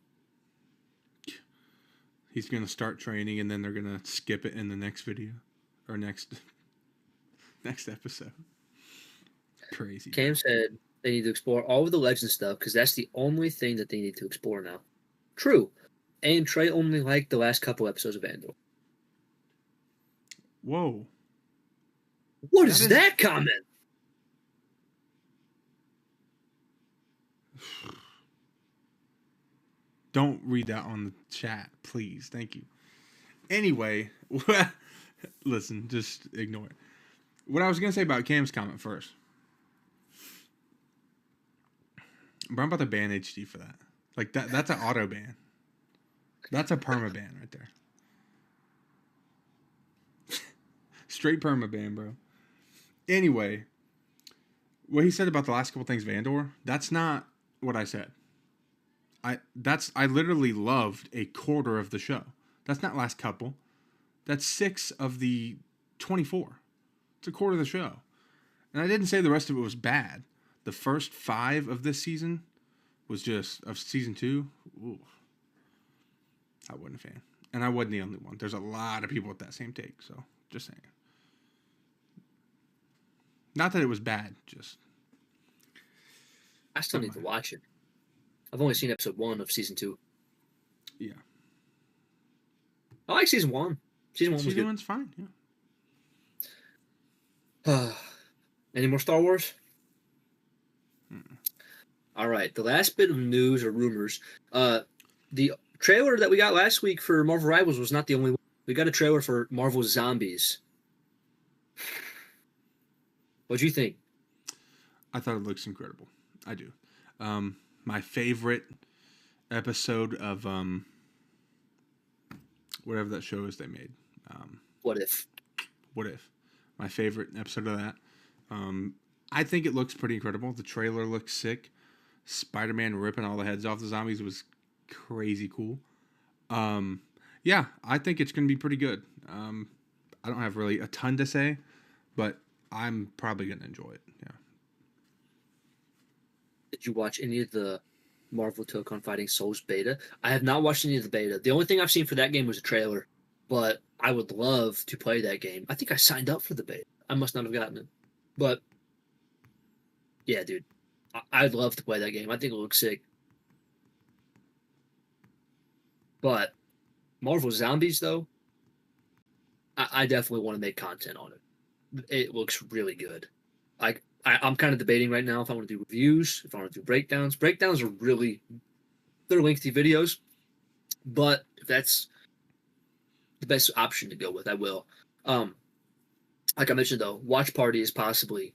Speaker 1: He's going to start training, and then they're going to skip it in the next video. Or next episode. Crazy.
Speaker 2: Cam said they need to explore all of the legend stuff because that's the only thing that they need to explore now. True. And Trey only liked the last couple episodes of Andor.
Speaker 1: Whoa.
Speaker 2: What is that comment?
Speaker 1: Don't read that on the chat, please. Thank you. Anyway, listen, just ignore it. What I was going to say about Cam's comment first. Bro, I'm about to ban HD for that. Like, that's an auto ban. That's a perma ban right there. Straight perma ban, bro. Anyway, what he said about the last couple things of Andor, that's not what I said. I literally loved a quarter of the show. That's not last couple. That's 6 of the 24. It's a quarter of the show. And I didn't say the rest of it was bad. The first 5 of this season was just, of season 2, ooh, I wasn't a fan. And I wasn't the only one. There's a lot of people with that same take, so just saying. Not that it was bad, just.
Speaker 2: I still need to watch it. I've only seen episode 1 of season 2.
Speaker 1: Yeah.
Speaker 2: I like season 1. Season 1 was good.
Speaker 1: Season 1's fine,
Speaker 2: yeah. Any more Star Wars? All right. The last bit of news or rumors. The trailer that we got last week for Marvel Rivals was not the only one. We got a trailer for Marvel Zombies. What'd you think?
Speaker 1: I thought it looks incredible. I do. My favorite episode of whatever that show is they made.
Speaker 2: What If?
Speaker 1: What If? My favorite episode of that. I think it looks pretty incredible. The trailer looks sick. Spider-Man ripping all the heads off the zombies was crazy cool. Yeah, I think it's going to be pretty good. I don't have really a ton to say, but I'm probably going to enjoy it. Yeah.
Speaker 2: Did you watch any of the Marvel Took on Fighting Souls beta? I have not watched any of the beta. The only thing I've seen for that game was a trailer, but I would love to play that game. I think I signed up for the beta. I must not have gotten it. But yeah, dude, I'd love to play that game. I think it looks sick. But Marvel Zombies, though, I definitely want to make content on it. It looks really good. I'm kind of debating right now if I want to do reviews, if I want to do breakdowns. Breakdowns are they're lengthy videos, but if that's the best option to go with, I will. Um, like I mentioned, though, watch party is possibly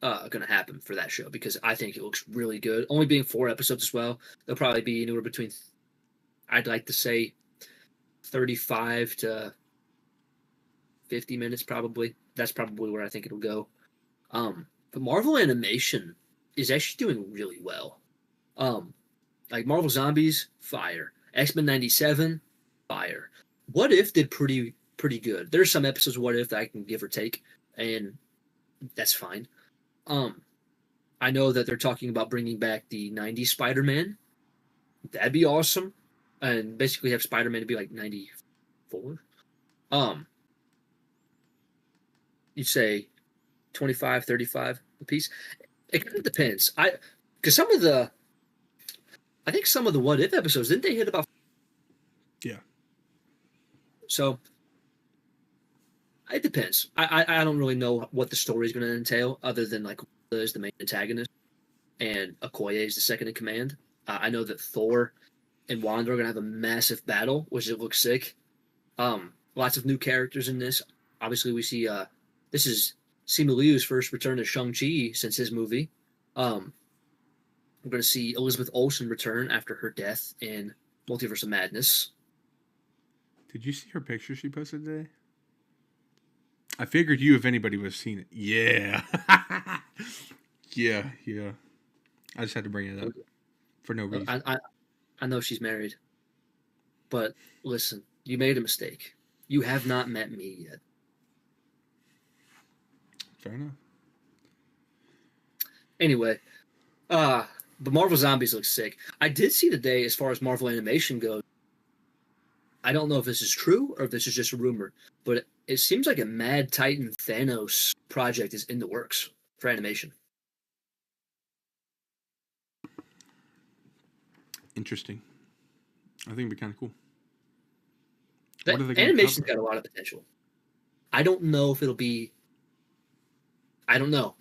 Speaker 2: going to happen for that show because I think it looks really good. Only being 4 episodes as well, they'll probably be anywhere between, I'd like to say, 35 to 50 minutes probably. That's probably where I think it'll go. But Marvel Animation is actually doing really well. Like Marvel Zombies, fire. X-Men 97, fire. What If did pretty good. There's some episodes of What If that I can give or take, and that's fine. I know that they're talking about bringing back the 90s Spider-Man. That'd be awesome. And basically have Spider-Man to be like 94. You'd say 25, 35 a piece. It kind of depends. Because I think some of the What If episodes, didn't they hit about?
Speaker 1: Yeah.
Speaker 2: So it depends. I don't really know what the story is going to entail, other than like Wanda is the main antagonist and Okoye is the second in command. I know that Thor and Wanda are going to have a massive battle, which it looks sick. Lots of new characters in this. Obviously, we see this is Simu Liu's first return to Shang-Chi since his movie. We're going to see Elizabeth Olsen return after her death in Multiverse of Madness.
Speaker 1: Did you see her picture she posted today? I figured you, if anybody, would have seen it. Yeah. yeah. I just had to bring it up for no reason.
Speaker 2: I know she's married, but listen, you made a mistake. You have not met me yet.
Speaker 1: Fair enough.
Speaker 2: Anyway, but Marvel Zombies looks sick. I did see today, as far as Marvel Animation goes, I don't know if this is true or if this is just a rumor, but it seems like a Mad Titan Thanos project is in the works for animation.
Speaker 1: Interesting. I think it'd be kind of cool.
Speaker 2: What are they animation's got a lot of potential. I don't know if it'll be. I don't know.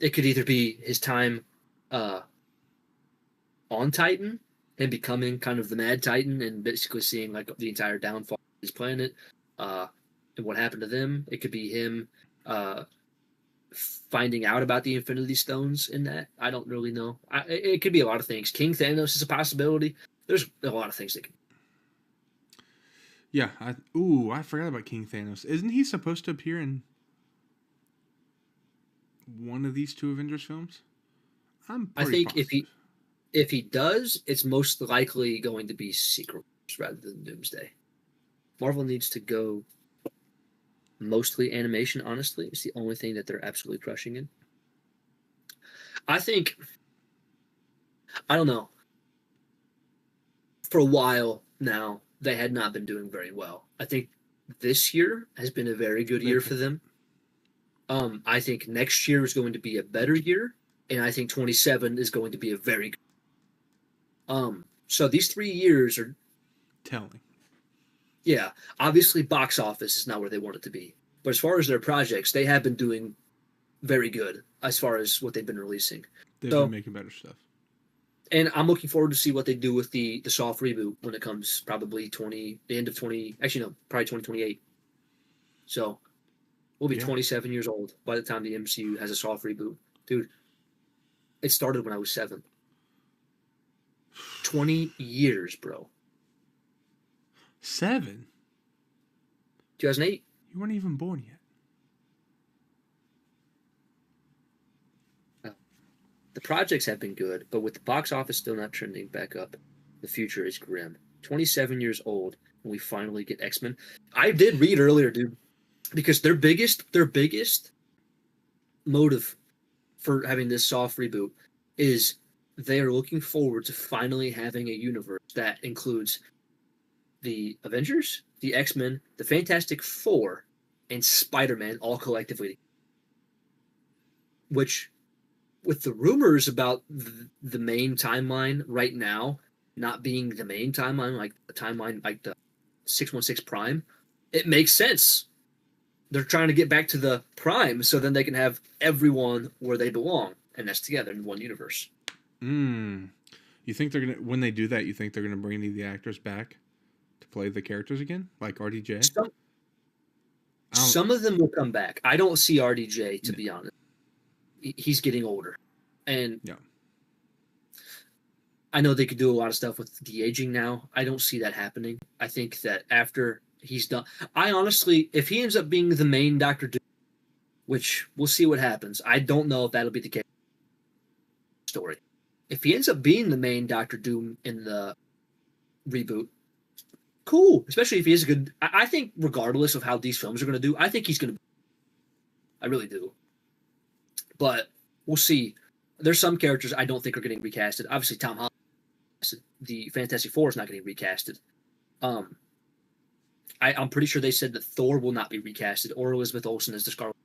Speaker 2: It could either be his time on Titan and becoming kind of the Mad Titan and basically seeing like the entire downfall of his planet and what happened to them. It could be him finding out about the Infinity Stones in that. I don't really know. It could be a lot of things. King Thanos is a possibility. There's a lot of things that can.
Speaker 1: Yeah. I forgot about King Thanos. Isn't he supposed to appear in one of these two Avengers films?
Speaker 2: I think
Speaker 1: positive.
Speaker 2: if he does, it's most likely going to be Secret Wars rather than Doomsday. Marvel needs to go mostly animation, honestly. It's the only thing that they're absolutely crushing in. I think, I don't know, for a while now, they had not been doing very well. I think this year has been a very good year for them. I think next year is going to be a better year, and I think 27 is going to be a very good. So these 3 years are
Speaker 1: telling.
Speaker 2: Yeah, obviously box office is not where they want it to be. But as far as their projects, they have been doing very good as far as what they've been releasing.
Speaker 1: They've been making better stuff.
Speaker 2: And I'm looking forward to see what they do with the soft reboot when it comes probably the end of 20, actually no, probably 2028. So we'll be 27 years old by the time the MCU has a soft reboot. Dude, it started when I was 7. 20 years, bro.
Speaker 1: 7?
Speaker 2: 2008.
Speaker 1: You weren't even born yet.
Speaker 2: The projects have been good, but with the box office still not trending back up, the future is grim. 27 years old when we finally get X-Men. I did read earlier, dude, because their biggest motive for having this soft reboot is they are looking forward to finally having a universe that includes the Avengers, the X-Men, the Fantastic Four, and Spider-Man all collectively. Which, with the rumors about the main timeline right now not being the main timeline, like the timeline like the 616 Prime, it makes sense. They're trying to get back to the Prime so then they can have everyone where they belong, and that's together in one universe.
Speaker 1: You think they're gonna, when they do that, you think they're gonna bring any of the actors back to play the characters again, like RDJ?
Speaker 2: Some of them will come back. I don't see RDJ, to be honest. He's getting older, and
Speaker 1: yeah.
Speaker 2: I know they could do a lot of stuff with de-aging now. I don't see that happening. I think that after he's done, I honestly, if he ends up being the main Doctor Doom, which we'll see what happens. I don't know if that'll be the case. Story. If he ends up being the main Doctor Doom in the reboot, cool. Especially if he is a good. I think regardless of how these films are going to do, I think he's going to. I really do. But we'll see. There's some characters I don't think are getting recasted. Obviously, Tom Holland, the Fantastic Four, is not getting recasted. I'm pretty sure they said that Thor will not be recasted, or Elizabeth Olsen as the Scarlet.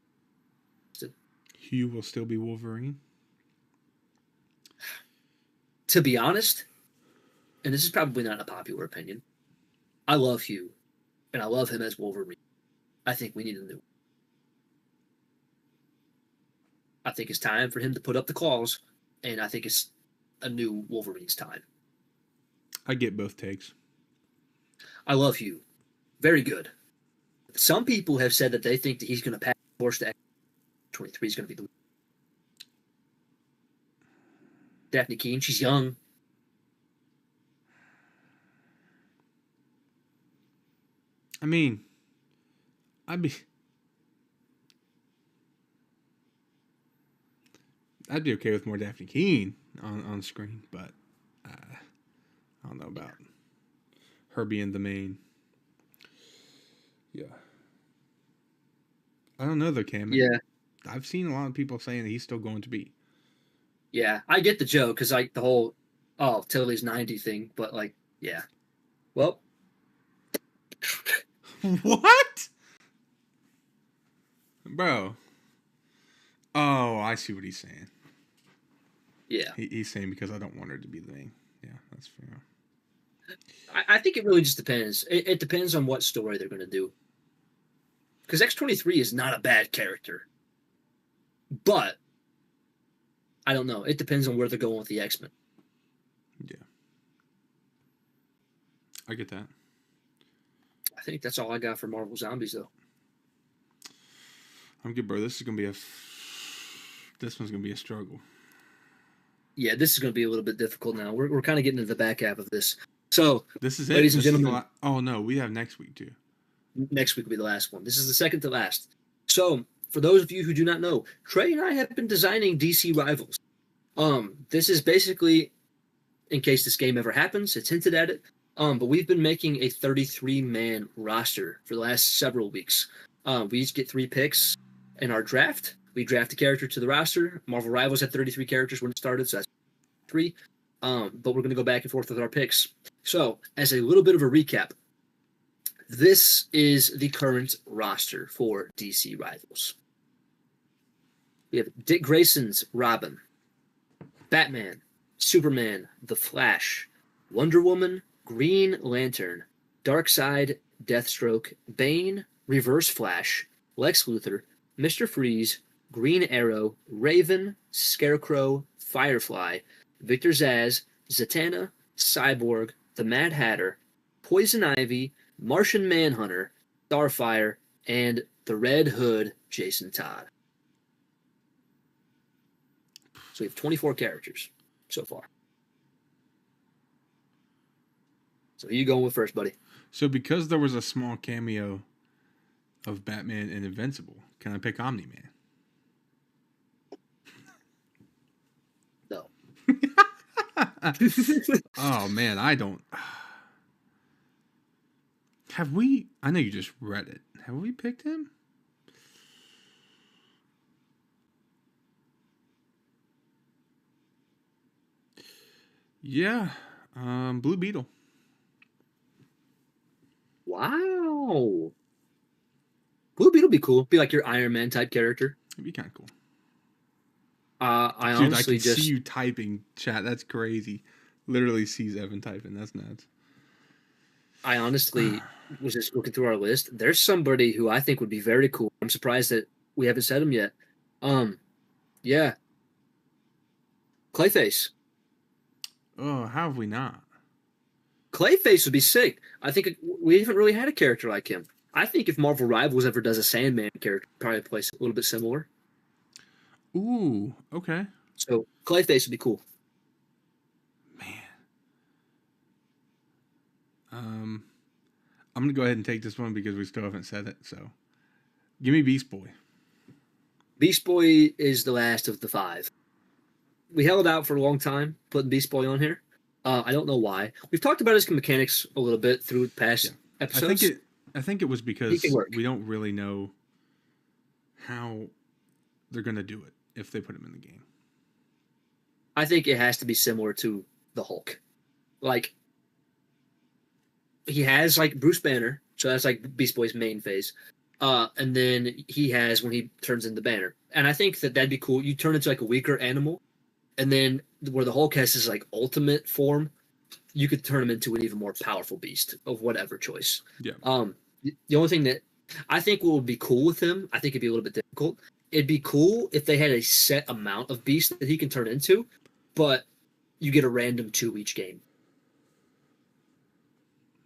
Speaker 1: Hugh will still be Wolverine.
Speaker 2: To be honest, and this is probably not a popular opinion, I love Hugh, and I love him as Wolverine. I think we need a new. I think it's time for him to put up the claws, and I think it's a new Wolverine's time.
Speaker 1: I get both takes.
Speaker 2: I love Hugh. Very good. Some people have said that they think that he's going to pass the torch to X-23 is going to be the Daphne Keane. She's young.
Speaker 1: I mean, I'd be okay with more Daphne Keane on screen, but I don't know about her being the main. Yeah. I don't know though, Cam.
Speaker 2: Yeah.
Speaker 1: I've seen a lot of people saying that he's still going to be.
Speaker 2: Yeah, I get the joke because like the whole Tilly's 90 thing, but like yeah. Well,
Speaker 1: what? Bro. Oh, I see what he's saying.
Speaker 2: Yeah.
Speaker 1: He's saying because I don't want her to be the main. Yeah, that's fair.
Speaker 2: I think it really just depends. It depends on what story they're going to do. Because X-23 is not a bad character. But, I don't know. It depends on where they're going with the X-Men.
Speaker 1: Yeah. I get that.
Speaker 2: I think that's all I got for Marvel Zombies, though.
Speaker 1: I'm good, bro. This one's going to be a struggle.
Speaker 2: Yeah, this is going to be a little bit difficult now. We're kind of getting into the back half of this. So,
Speaker 1: this is
Speaker 2: ladies and gentlemen.
Speaker 1: Oh, no. We have next week, too.
Speaker 2: Next week will be the last one. This is the second to last. So, for those of you who do not know, Trey and I have been designing DC Rivals. This is basically, in case this game ever happens, it's hinted at it. But we've been making a 33-man roster for the last several weeks. We each get 3 picks in our draft. We draft a character to the roster. Marvel Rivals had 33 characters when it started, so that's 3. But we're going to go back and forth with our picks. So, as a little bit of a recap, this is the current roster for DC Rivals. We have Dick Grayson's Robin, Batman, Superman, The Flash, Wonder Woman, Green Lantern, Darkseid, Deathstroke, Bane, Reverse Flash, Lex Luthor, Mr. Freeze, Green Arrow, Raven, Scarecrow, Firefly, Victor Zsasz, Zatanna, Cyborg, the Mad Hatter, Poison Ivy, Martian Manhunter, Starfire, and the Red Hood, Jason Todd. So we have 24 characters so far. So who you going with first, buddy?
Speaker 1: So because there was a small cameo of Batman and Invincible, can I pick Omni-Man?
Speaker 2: No.
Speaker 1: Oh, man, I don't... Have we? I know you just read it. Have we picked him? Yeah. Blue Beetle.
Speaker 2: Wow. Blue Beetle be cool. Be like your Iron Man type character.
Speaker 1: It'd be kind of cool.
Speaker 2: I
Speaker 1: Dude, I
Speaker 2: honestly
Speaker 1: can see
Speaker 2: just
Speaker 1: you typing, chat. That's crazy. Literally sees Evan typing. That's nuts.
Speaker 2: I honestly was just looking through our list. There's somebody who I think would be very cool. I'm surprised that we haven't said him yet. Yeah, Clayface.
Speaker 1: Oh, how have we not?
Speaker 2: Clayface would be sick. I think we haven't really had a character like him. I think if Marvel Rivals ever does a Sandman character, probably place a little bit similar.
Speaker 1: Ooh, okay.
Speaker 2: So Clayface would be cool.
Speaker 1: Man. I'm gonna go ahead and take this one because we still haven't said it. So, give me Beast Boy.
Speaker 2: Beast Boy is the last of the 5. We held out for a long time putting Beast Boy on here. I don't know why. We've talked about his mechanics a little bit through past episodes.
Speaker 1: I think it was because we don't really know how they're gonna do it if they put him in the game.
Speaker 2: I think it has to be similar to the Hulk. Like, he has like Bruce Banner, so that's like Beast Boy's main phase. And then he has when he turns into Banner. And I think that'd be cool. You turn into like a weaker animal, and then where the Hulk has his like ultimate form, you could turn him into an even more powerful beast of whatever choice.
Speaker 1: Yeah.
Speaker 2: The only thing that I think what would be cool with him, I think it'd be a little bit difficult. It'd be cool if they had a set amount of beasts that he can turn into, but you get a random 2 each game.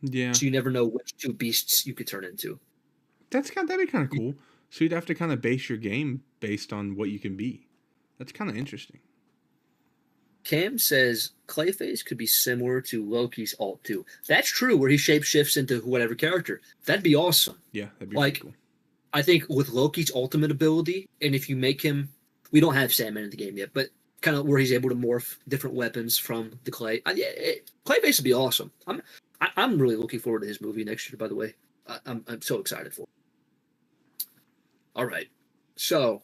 Speaker 1: Yeah.
Speaker 2: So you never know which 2 beasts you could turn into.
Speaker 1: That'd be kind of cool. So you'd have to kind of base your game based on what you can be. That's kind of interesting.
Speaker 2: Cam says Clayface could be similar to Loki's Alt 2. That's true, where he shapeshifts into whatever character. That'd be awesome.
Speaker 1: Yeah, that'd be
Speaker 2: like
Speaker 1: cool.
Speaker 2: I think with Loki's ultimate ability, and if you make him, we don't have Sandman in the game yet, but kind of where he's able to morph different weapons from the clay. Clayface would be awesome. I'm really looking forward to his movie next year. By the way, I'm so excited for it. All right, so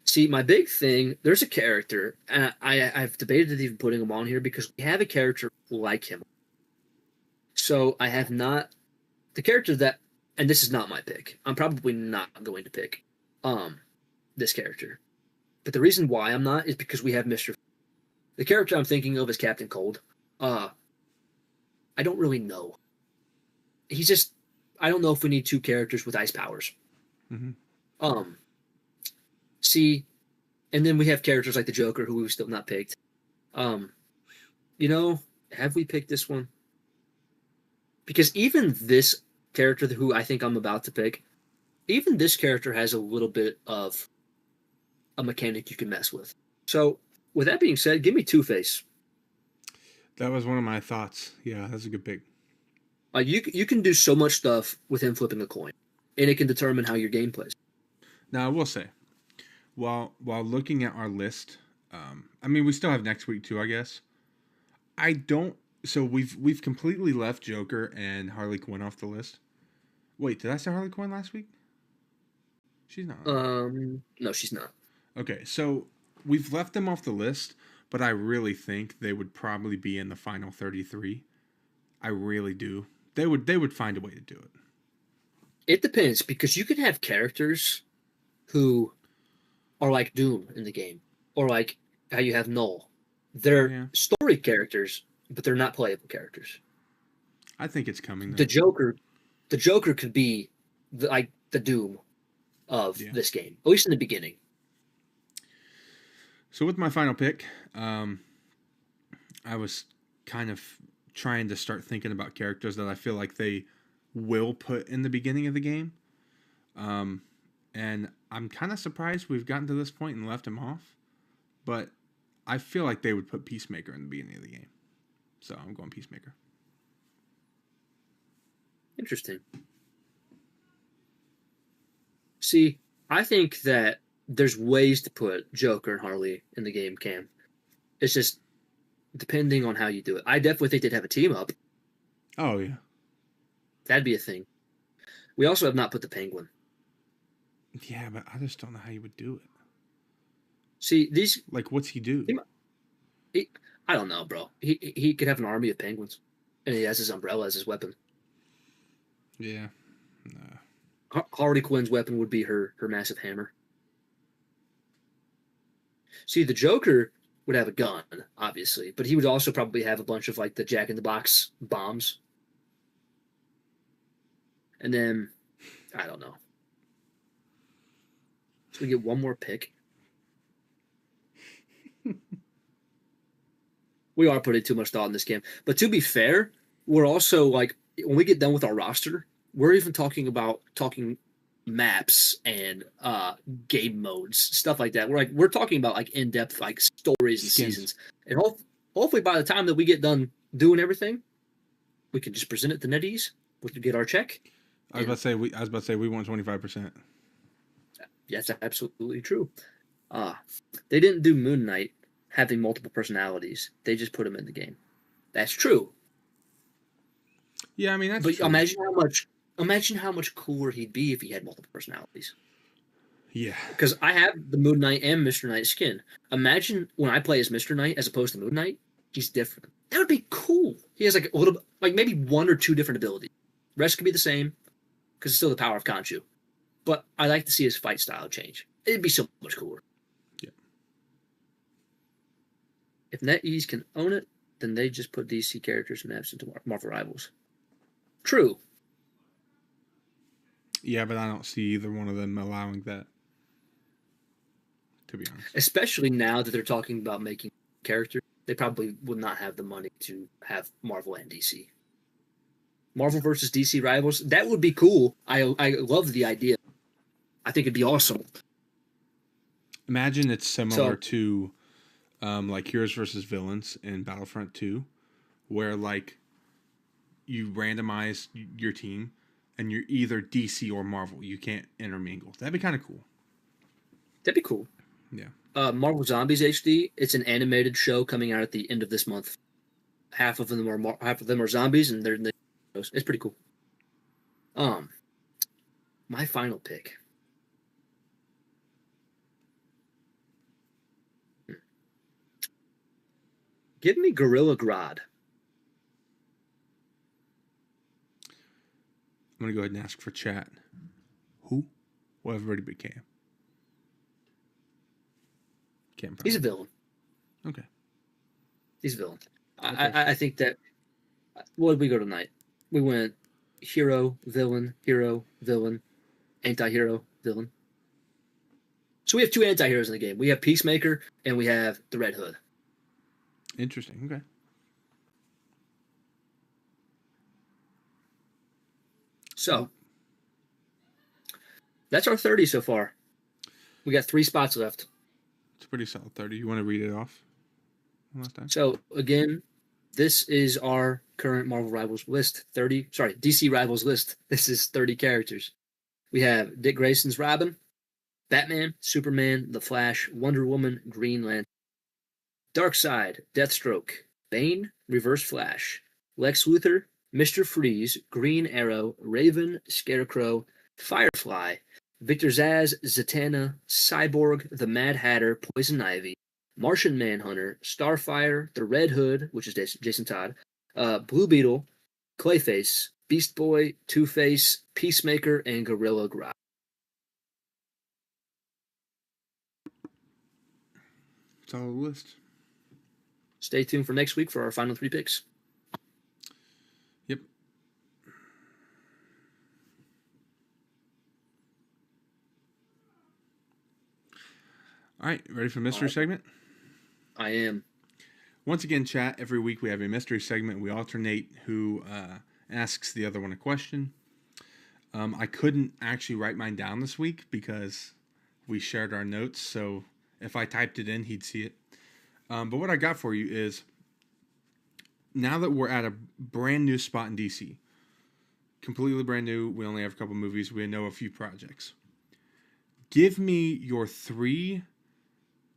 Speaker 2: see my big thing. There's a character, and I've debated even putting him on here because we have a character like him. So I have not the character that. And this is not my pick. I'm probably not going to pick this character. But the reason why I'm not is because we have Mr. The character I'm thinking of is Captain Cold. I don't really know. He's just I don't know if we need 2 characters with ice powers.
Speaker 1: Mm-hmm.
Speaker 2: See, and then we have characters like the Joker who we've still not picked. Have we picked this one? Because even this character who I think I'm about to pick, even this character has a little bit of a mechanic you can mess with. So, with that being said, give me Two-Face.
Speaker 1: That was one of my thoughts. Yeah, that's a good pick.
Speaker 2: You can do so much stuff with him flipping a coin, and it can determine how your game plays.
Speaker 1: Now, I will say, while looking at our list, we still have next week too, I guess. So we've completely left Joker and Harley Quinn off the list. Wait, did I say Harley Quinn last week? She's not.
Speaker 2: No, she's not.
Speaker 1: Okay, so we've left them off the list, but I really think they would probably be in the final 33. I really do. They would find a way to do it.
Speaker 2: It depends, because you can have characters who are like Doom in the game, or like how you have Null. They're story characters, but they're not playable characters.
Speaker 1: I think it's coming, though.
Speaker 2: The Joker could be the Doom of this game, at least in the beginning.
Speaker 1: So with my final pick, I was kind of trying to start thinking about characters that I feel like they will put in the beginning of the game. And I'm kind of surprised we've gotten to this point and left him off. But I feel like they would put Peacemaker in the beginning of the game. So I'm going Peacemaker.
Speaker 2: Interesting. See, I think that there's ways to put Joker and Harley in the game, Cam. It's just depending on how you do it. I definitely think they'd have a team up.
Speaker 1: Oh, yeah.
Speaker 2: That'd be a thing. We also have not put the Penguin.
Speaker 1: Yeah, but I just don't know how you would do it.
Speaker 2: See, these...
Speaker 1: Like, what's he do?
Speaker 2: I don't know, bro. He could have an army of penguins. And he has his umbrella as his weapon.
Speaker 1: Yeah.
Speaker 2: Harley Quinn's weapon would be her massive hammer. See, the Joker would have a gun, obviously, but he would also probably have a bunch of like the Jack in the Box bombs. And then, I don't know. So we get one more pick. We are putting too much thought in this game. But to be fair, we're also like, when we get done with our roster, we're even talking maps and game modes, stuff like that. We're talking about like in-depth like stories and seasons. And hopefully by the time that we get done doing everything, we can just present it to NetEase. We can get our check.
Speaker 1: I was about to say we want 25%.
Speaker 2: That's absolutely true. They didn't do Moon Knight having multiple personalities. They just put him in the game. That's true.
Speaker 1: Yeah, I mean that's
Speaker 2: but
Speaker 1: true.
Speaker 2: Imagine how much cooler he'd be if he had multiple personalities.
Speaker 1: Yeah.
Speaker 2: Because I have the Moon Knight and Mr. Knight skin. Imagine when I play as Mr. Knight as opposed to Moon Knight, he's different. That would be cool. He has like a little, like maybe one or two different abilities. The rest could be the same because it's still the power of Khonshu. But I like to see his fight style change. It'd be so much cooler.
Speaker 1: Yeah.
Speaker 2: If NetEase can own it, then they just put DC characters maps into Marvel Rivals. True.
Speaker 1: Yeah, but I don't see either one of them allowing that. To be honest.
Speaker 2: Especially now that they're talking about making characters, they probably would not have the money to have Marvel and DC. Marvel versus DC Rivals, that would be cool. I love the idea. I think it'd be awesome.
Speaker 1: Imagine it's similar to like Heroes versus Villains in Battlefront 2, where like you randomize your team and you're either DC or Marvel. You can't intermingle. That'd be kind of cool.
Speaker 2: That'd be cool.
Speaker 1: Yeah.
Speaker 2: Marvel Zombies HD. It's an animated show coming out at the end of this month. Half of them are zombies, and they're in the shows. It's pretty cool. My final pick. Give me Gorilla Grodd.
Speaker 1: I'm going to go ahead and ask for chat. Who? Well, everybody but Cam.
Speaker 2: He's a villain.
Speaker 1: Okay.
Speaker 2: He's a villain. Okay. I think that... What did we go tonight? We went hero, villain, anti-hero, villain. So we have two anti-heroes in the game. We have Peacemaker, and we have the Red Hood.
Speaker 1: Interesting. Okay.
Speaker 2: So, that's our 30 so far. We got 3 spots left.
Speaker 1: It's a pretty solid 30. You want to read it off one last time?
Speaker 2: So, again, this is our current Marvel Rivals list. DC Rivals list. This is 30 characters. We have Dick Grayson's Robin, Batman, Superman, The Flash, Wonder Woman, Green Lantern, Darkseid, Deathstroke, Bane, Reverse Flash, Lex Luthor, Mr. Freeze, Green Arrow, Raven, Scarecrow, Firefly, Victor Zsasz, Zatanna, Cyborg, the Mad Hatter, Poison Ivy, Martian Manhunter, Starfire, the Red Hood, which is Jason Todd, Blue Beetle, Clayface, Beast Boy, Two-Face, Peacemaker, and Gorilla Grodd.
Speaker 1: Solid list.
Speaker 2: Stay tuned for next week for our final 3 picks.
Speaker 1: Yep. All right, ready for mystery segment?
Speaker 2: I am.
Speaker 1: Once again, chat, every week we have a mystery segment. We alternate who asks the other one a question. I couldn't actually write mine down this week because we shared our notes, so if I typed it in, he'd see it. But what I got for you is, now that we're at a brand new spot in DC, completely brand new, we only have a couple movies, we know a few projects. Give me your 3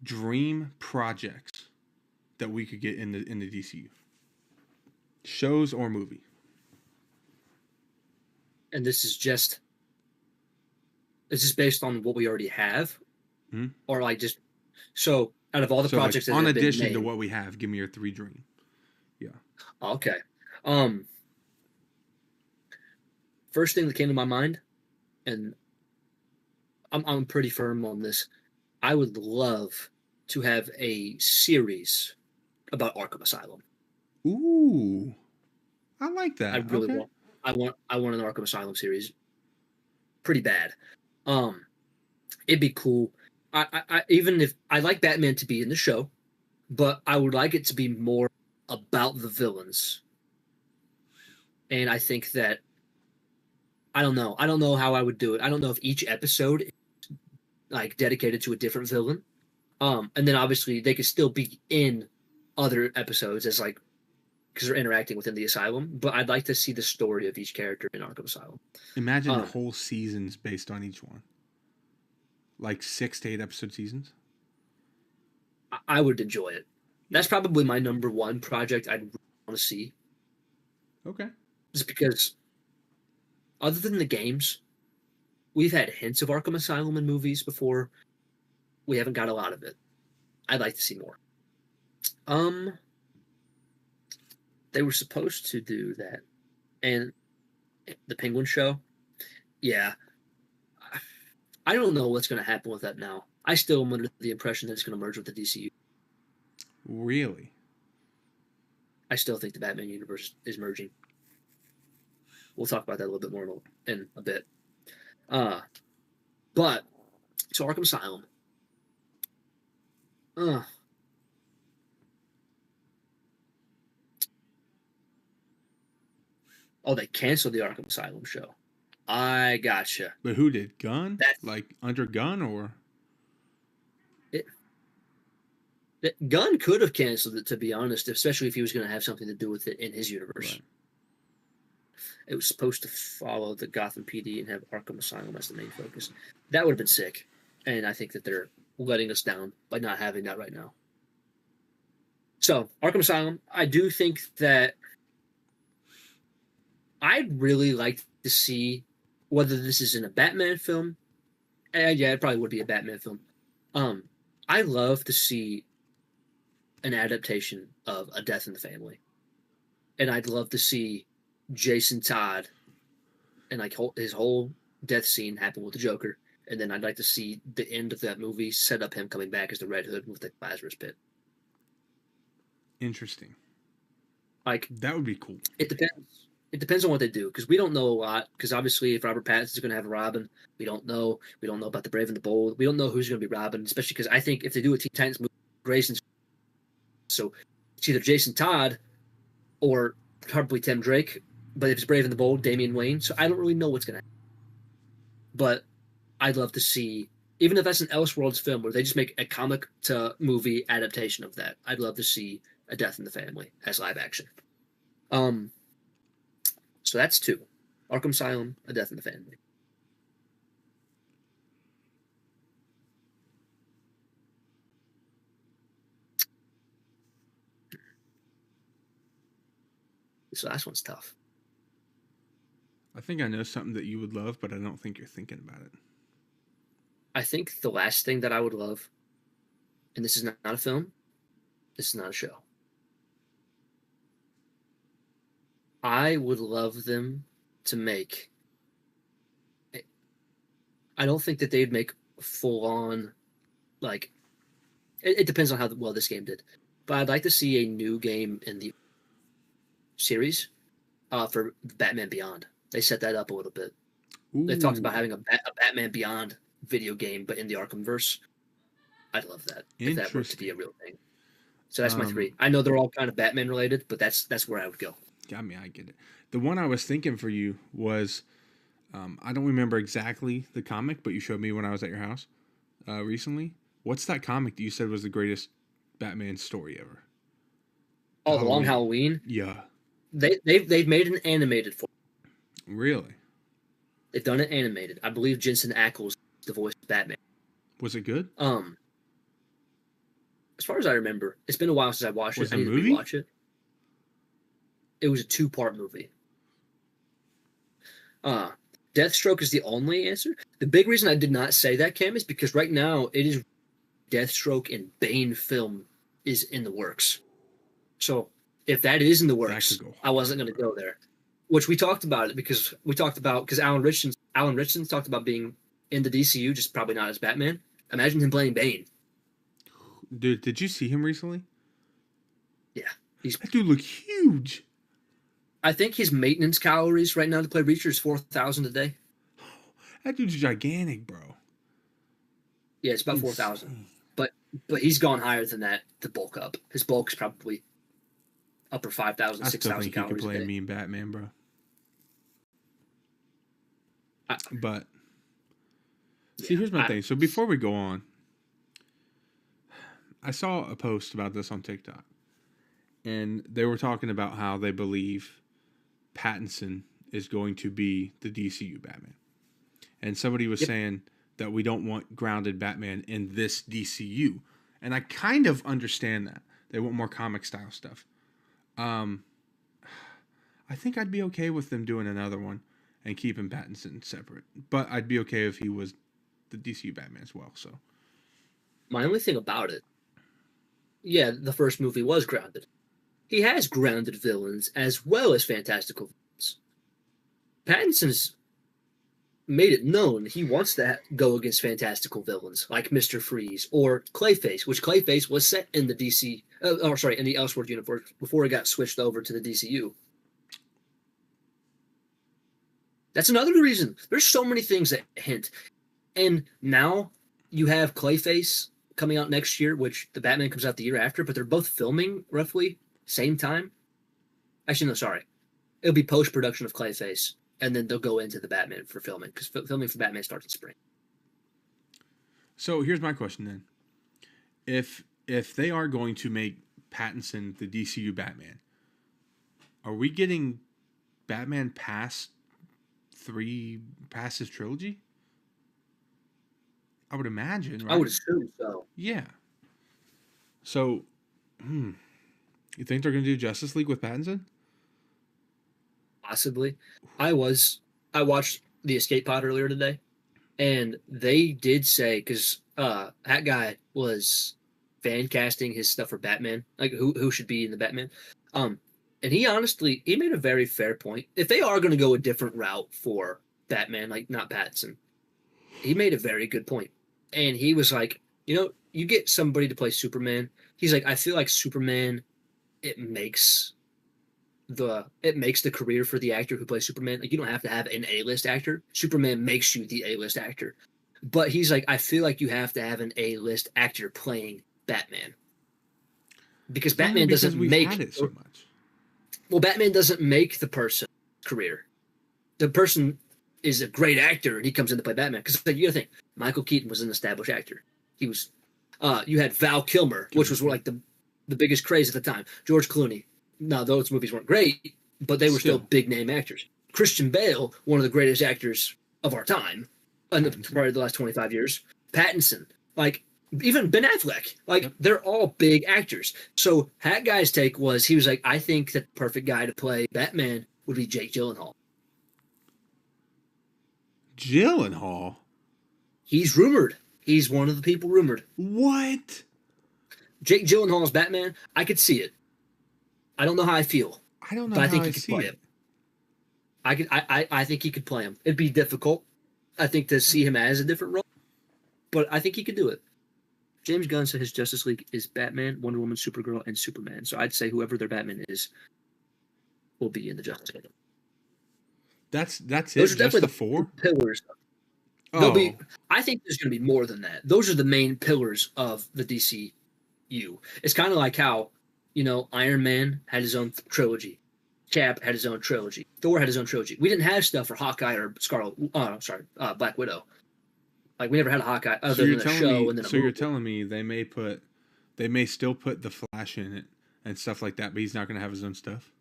Speaker 1: dream projects that we could get in the DCU. Shows or movie.
Speaker 2: and this is based on what we already have, or like just so out of all the projects
Speaker 1: like,
Speaker 2: that
Speaker 1: on
Speaker 2: have been
Speaker 1: addition to
Speaker 2: made.
Speaker 1: what we have, give me your 3 dream. Yeah.
Speaker 2: Okay. First thing that came to my mind, and I'm pretty firm on this. I would love to have a series about Arkham Asylum.
Speaker 1: Ooh, I like
Speaker 2: I
Speaker 1: that.
Speaker 2: really
Speaker 1: Okay.
Speaker 2: want. I want an Arkham Asylum series. Pretty bad. Um, it'd be cool. Even if I like Batman to be in the show, but I would like it to be more about the villains. And I think that I don't know. I don't know how I would do it. I don't know if each episode is like dedicated to a different villain. And then obviously they could still be in other episodes as like because they're interacting within the asylum. But I'd like to see the story of each character in Arkham Asylum.
Speaker 1: Imagine
Speaker 2: Um,
Speaker 1: whole seasons based on each one, like 6 to 8 episode seasons.
Speaker 2: I would enjoy it.
Speaker 1: Yeah.
Speaker 2: That's probably my number one project I'd really want to see.
Speaker 1: Okay.
Speaker 2: Just because, other than the games, we've had hints of Arkham Asylum in movies before. We haven't got a lot of it. I'd like to see more. They were supposed to do that, and the Penguin show. Yeah, I don't know what's going to happen with that now. I still am under the impression that it's going to merge with the DCU.
Speaker 1: Really?
Speaker 2: I still think the Batman universe is merging. We'll talk about that a little bit more in a bit. But so Arkham Asylum. Oh, they canceled the Arkham Asylum show. I gotcha.
Speaker 1: But who did? Gunn?
Speaker 2: That
Speaker 1: Like under Gunn or?
Speaker 2: Gunn could have canceled it, to be honest, especially if he was going to have something to do with it in his universe.
Speaker 1: Right.
Speaker 2: It was supposed to follow the Gotham PD and have Arkham Asylum as the main focus. That would have been sick, and I think that they're letting us down by not having that right now. So, Arkham Asylum, I do think that I'd really like to see whether this is in a Batman film. Yeah, it probably would be a Batman film. I love to see an adaptation of A Death in the Family, and I'd love to see Jason Todd and like his whole death scene happen with the Joker, and then I'd like to see the end of that movie set up him coming back as the Red Hood with the Lazarus Pit.
Speaker 1: Interesting.
Speaker 2: Like
Speaker 1: that would be cool.
Speaker 2: It depends. It depends on what they do because we don't know a lot. Because obviously, if Robert Pattinson's going to have a Robin, we don't know. We don't know about the Brave and the Bold. We don't know who's going to be Robin, especially because I think if they do a Teen Titans movie, Grayson's so it's either Jason Todd or probably Tim Drake. But if it's Brave and the Bold, Damian Wayne. So I don't really know what's going to happen. But I'd love to see, even if that's an Elseworlds film where they just make a comic to movie adaptation of that. I'd love to see A Death in the Family as live action. So that's 2. Arkham Asylum, A Death in the Family. This last one's tough.
Speaker 1: I think I know something that you would love, but I don't think you're thinking about it.
Speaker 2: I think the last thing that I would love, and this is not a film, this is not a show. I would love them to make. I don't think that they'd make full on, like, it depends on how well this game did, but I'd like to see a new game in the series for Batman Beyond. They set that up a little bit.
Speaker 1: Ooh.
Speaker 2: They talked about having a Batman Beyond video game, but in the Arkhamverse. I'd love that if that were to be a real thing. So that's my 3. I know they're all kind of Batman related, but that's where I would go.
Speaker 1: I mean, I get it. The one I was thinking for you was, I don't remember exactly the comic, but you showed me when I was at your house recently. What's that comic that you said was the greatest Batman story ever?
Speaker 2: Oh, The Long Halloween?
Speaker 1: Yeah.
Speaker 2: They've made an animated form.
Speaker 1: Really?
Speaker 2: They've done it animated. I believe Jensen Ackles the voice of Batman.
Speaker 1: Was it good?
Speaker 2: As far as I remember, it's been a while since I watched it.
Speaker 1: Was
Speaker 2: I
Speaker 1: it a
Speaker 2: need
Speaker 1: movie?
Speaker 2: to rewatch it. It was a 2-part movie. Deathstroke is the only answer. The big reason I did not say that, Cam, is because right now it is Deathstroke and Bane film is in the works. So if that is in the works, I wasn't going to go there. Which we talked about it because Alan Richardson talked about being in the DCU, just probably not as Batman. Imagine him playing Bane.
Speaker 1: Dude, did you see him recently?
Speaker 2: Yeah.
Speaker 1: That dude look huge.
Speaker 2: I think his maintenance calories right now to play Reacher is 4,000 a day.
Speaker 1: That dude's gigantic, bro.
Speaker 2: Yeah, it's about 4,000. But he's gone higher than that to bulk up. His bulk is probably upper 5,000, 6,000 calories a day. I still think he could play
Speaker 1: Mean Batman, bro. But see, here's my thing. So before we go on, I saw a post about this on TikTok, and they were talking about how they believe Pattinson is going to be the DCU Batman. And somebody was saying that we don't want grounded Batman in this DCU. And I kind of understand that. They want more comic style stuff. I think I'd be okay with them doing another one and keeping Pattinson separate. But I'd be okay if he was the DCU Batman as well. So
Speaker 2: my only thing about it, yeah, the first movie was grounded. He has grounded villains as well as fantastical villains. Pattinson's made it known he wants to go against fantastical villains like Mr. Freeze or Clayface, which Clayface was set in the in the Elseworld universe before it got switched over to the DCU. That's another reason. There's so many things that hint. And now you have Clayface coming out next year, which the Batman comes out the year after, but they're both filming roughly same time. Actually, no, sorry. It'll be post-production of Clayface, and then they'll go into the Batman for filming, because filming for Batman starts in spring.
Speaker 1: So here's my question then. If they are going to make Pattinson the DCU Batman, are we getting Batman past his trilogy? I would imagine, right?
Speaker 2: I would assume so.
Speaker 1: Yeah. So, you think they're going to do Justice League with Pattinson?
Speaker 2: Possibly. I watched the Escape Pod earlier today, and they did say, because that guy was fan casting his stuff for Batman, like who should be in the Batman. And he made a very fair point. If they are going to go a different route for Batman, like not Pattinson, he made a very good point. And he was like, you get somebody to play Superman. He's like, I feel like Superman, it makes the career for the actor who plays Superman. Like, you don't have to have an A-list actor. Superman makes you the A-list actor. But he's like, I feel like you have to have an A-list actor playing Batman. Because Batman doesn't make
Speaker 1: it so much.
Speaker 2: Well, Batman doesn't make the person's career. The person is a great actor, and he comes in to play Batman. Because you got to think, Michael Keaton was an established actor. He was. You had Val Kilmer, which was like the biggest craze at the time. George Clooney. Now, those movies weren't great, but they were still big name actors. Christian Bale, one of the greatest actors of our time, probably the last 25 years. Pattinson, like even Ben Affleck, they're all big actors. So that guy's take was, he was like, I think that the perfect guy to play Batman would be Jake Gyllenhaal.
Speaker 1: Gyllenhaal?
Speaker 2: He's rumored. He's one of the people rumored.
Speaker 1: What?
Speaker 2: Jake Gyllenhaal's Batman, I could see it. I don't know how I feel.
Speaker 1: I don't know
Speaker 2: but
Speaker 1: how
Speaker 2: I think
Speaker 1: I
Speaker 2: he could
Speaker 1: see
Speaker 2: play
Speaker 1: it.
Speaker 2: him. I think he could play him. It'd be difficult, I think, to see him as a different role, but I think he could do it. James Gunn said his Justice League is Batman, Wonder Woman, Supergirl, and Superman. So I'd say whoever their Batman is will be in the Justice League.
Speaker 1: That's
Speaker 2: Those
Speaker 1: it.
Speaker 2: are
Speaker 1: Just
Speaker 2: definitely
Speaker 1: the four
Speaker 2: pillars.
Speaker 1: Oh,
Speaker 2: I think there's going to be more than that. Those are the main pillars of the DCU. It's kind of like how, Iron Man had his own trilogy. Cap had his own trilogy. Thor had his own trilogy. We didn't have stuff for Hawkeye or Black Widow. Like, we never had a Hawkeye other than a show and then a movie.
Speaker 1: So you're telling me they may still put the Flash in it and stuff like that, but he's not going to have his own stuff?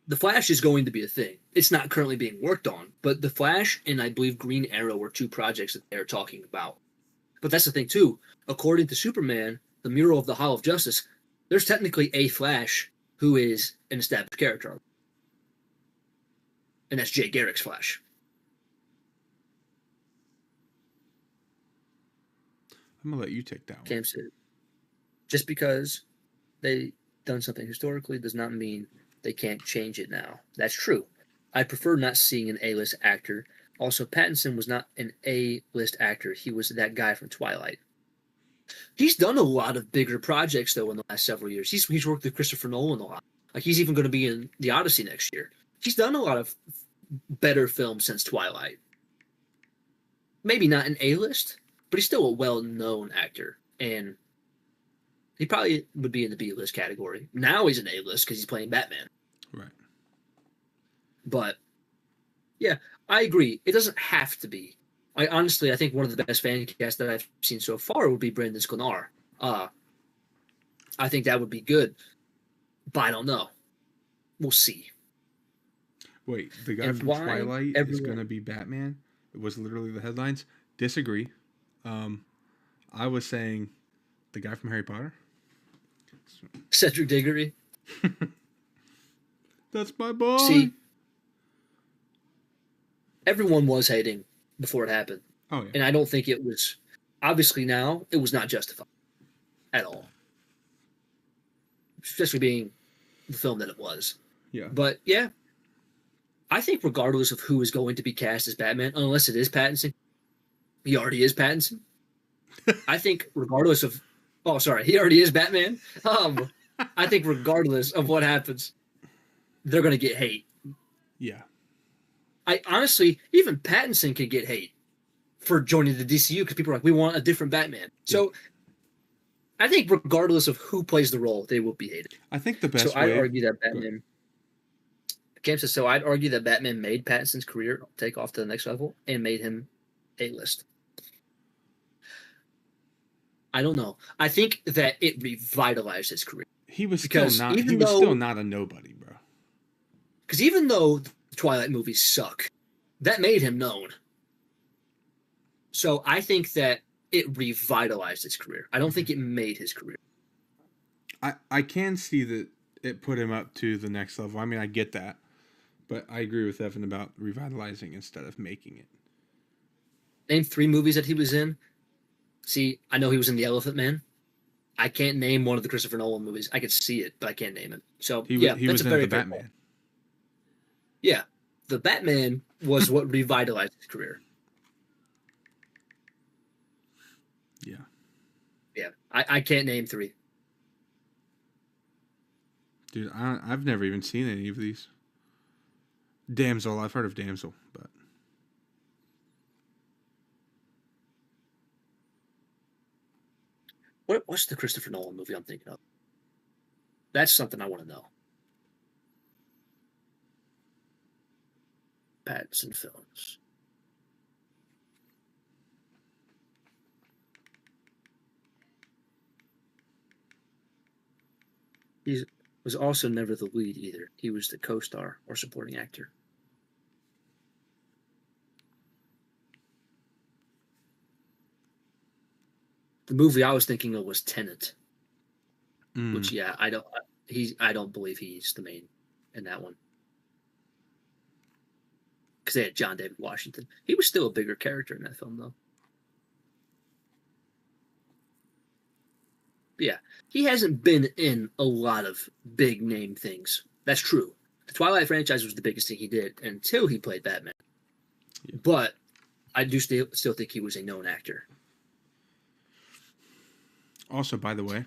Speaker 2: The Flash is going to be a thing. It's not currently being worked on, but the Flash and I believe Green Arrow were two projects that they're talking about. But that's the thing too. According to Superman, the mural of the Hall of Justice, there's technically a Flash who is an established character. and that's Jay Garrick's Flash.
Speaker 1: I'm gonna let you take that one.
Speaker 2: Cam said, just because they done something historically does not mean they can't change it now. That's true. I prefer not seeing an A-list actor. Also, Pattinson was not an A-list actor. He was that guy from Twilight. He's done a lot of bigger projects, though, in the last several years. He's worked with Christopher Nolan a lot. Like, he's even going to be in The Odyssey next year. He's done a lot of better films since Twilight. Maybe not an A-list, but he's still a well-known actor. And he probably would be in the B-list category. Now he's an A-list because he's playing Batman.
Speaker 1: Right.
Speaker 2: But, yeah, I agree. It doesn't have to be. I think one of the best fan casts that I've seen so far would be Brendan Sklar. I think that would be good, but I don't know. We'll see.
Speaker 1: Wait, the guy from Twilight is going to be Batman? It was literally the headlines. Disagree. I was saying the guy from Harry Potter.
Speaker 2: Cedric Diggory.
Speaker 1: That's my boy.
Speaker 2: See, everyone was hating before it happened.
Speaker 1: Oh, yeah.
Speaker 2: And I don't think it was, obviously now, it was not justified at all. Especially being the film that it was.
Speaker 1: Yeah.
Speaker 2: But, yeah, I think regardless of who is going to be cast as Batman, unless it is Pattinson, he already is Pattinson. I think regardless of, he already is Batman. I think regardless of what happens, they're going to get hate.
Speaker 1: Yeah.
Speaker 2: I honestly, even Pattinson could get hate for joining the DCU because people are like, we want a different Batman. So I think regardless of who plays the role, they will be hated.
Speaker 1: I think the best way...
Speaker 2: I'd argue that Batman... Cam says, so I'd argue that Batman made Pattinson's career take off to the next level and made him A-list. I don't know. I think that it revitalized his career.
Speaker 1: He was still not a nobody, bro.
Speaker 2: Because even though the Twilight movies suck, that made him known. So I think that it revitalized his career. I don't think it made his career.
Speaker 1: I can see that it put him up to the next level. I mean, I get that. But I agree with Evan about revitalizing instead of making it.
Speaker 2: Name 3 movies that he was in. See, I know he was in The Elephant Man. I can't name one of the Christopher Nolan movies. I could see it, but I can't name it. So,
Speaker 1: he
Speaker 2: was
Speaker 1: in The Batman.
Speaker 2: Point. Yeah, The Batman was what revitalized his career.
Speaker 1: Yeah.
Speaker 2: Yeah, I can't name 3.
Speaker 1: Dude, I've never even seen any of these. Damsel, I've heard of Damsel, but...
Speaker 2: What's the Christopher Nolan movie I'm thinking of? That's something I want to know. Pattinson films. He was also never the lead either. He was the co-star or supporting actor. The movie I was thinking of was Tenet, which I don't believe he's the main in that one because they had John David Washington. He was still a bigger character in that film, though. But yeah, he hasn't been in a lot of big name things. That's true. The Twilight franchise was the biggest thing he did until he played Batman. Yeah. But I do still think he was a known actor.
Speaker 1: Also, by the way,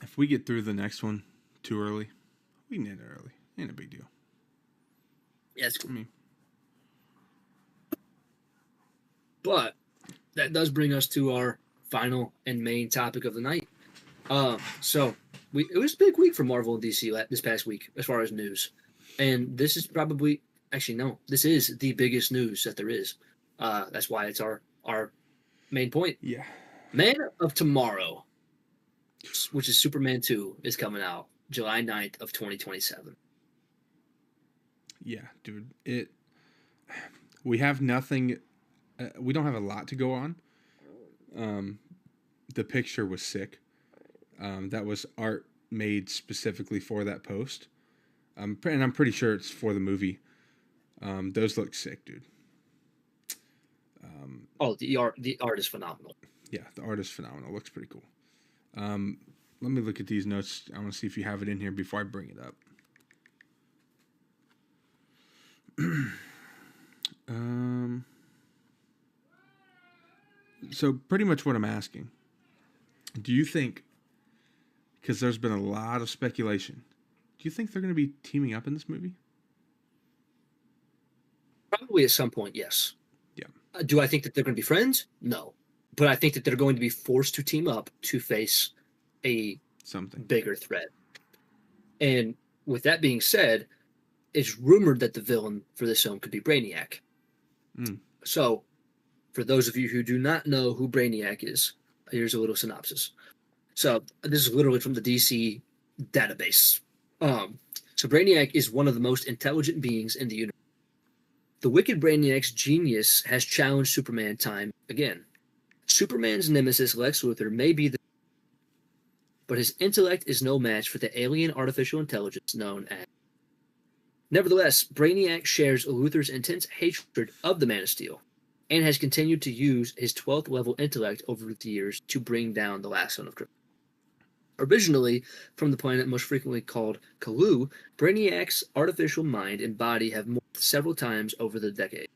Speaker 1: if we get through the next one too early, we can end it early. Ain't a big deal.
Speaker 2: Yeah, it's cool. But that does bring us to our final and main topic of the night. So it was a big week for Marvel and DC this past week as far as news. And this is probably, actually, no, this is the biggest news that there is. That's why it's our main point.
Speaker 1: Yeah.
Speaker 2: Man of Tomorrow, which is Superman 2, is coming out July 9th of 2027.
Speaker 1: Yeah, dude. We have nothing. We don't have a lot to go on. The picture was sick. That was art made specifically for that post. And I'm pretty sure it's for the movie. Those look sick, dude.
Speaker 2: Oh, the art is phenomenal.
Speaker 1: Yeah, the art is phenomenal. Looks pretty cool. Let me look at these notes. I want to see if you have it in here before I bring it up. So pretty much what I'm asking, do you think, because there's been a lot of speculation, do you think they're going to be teaming up in this movie?
Speaker 2: Probably at some point, yes.
Speaker 1: Yeah.
Speaker 2: Do I think that they're going to be friends? No. But I think that they're going to be forced to team up to face a bigger threat. And with that being said, it's rumored that the villain for this film could be Brainiac. So, for those of you who do not know who Brainiac is, here's a little synopsis. So, this is literally from the DC database. So, Brainiac is one of the most intelligent beings in the universe. The wicked Brainiac's genius has challenged Superman time again. Superman's nemesis Lex Luthor may be the, but his intellect is no match for the alien artificial intelligence known as. Nevertheless, Brainiac shares Luthor's intense hatred of the Man of Steel, and has continued to use his 12th level intellect over the years to bring down the last son of Krypton. Originally from the planet most frequently called Kalu, Brainiac's artificial mind and body have morphed several times over the decade.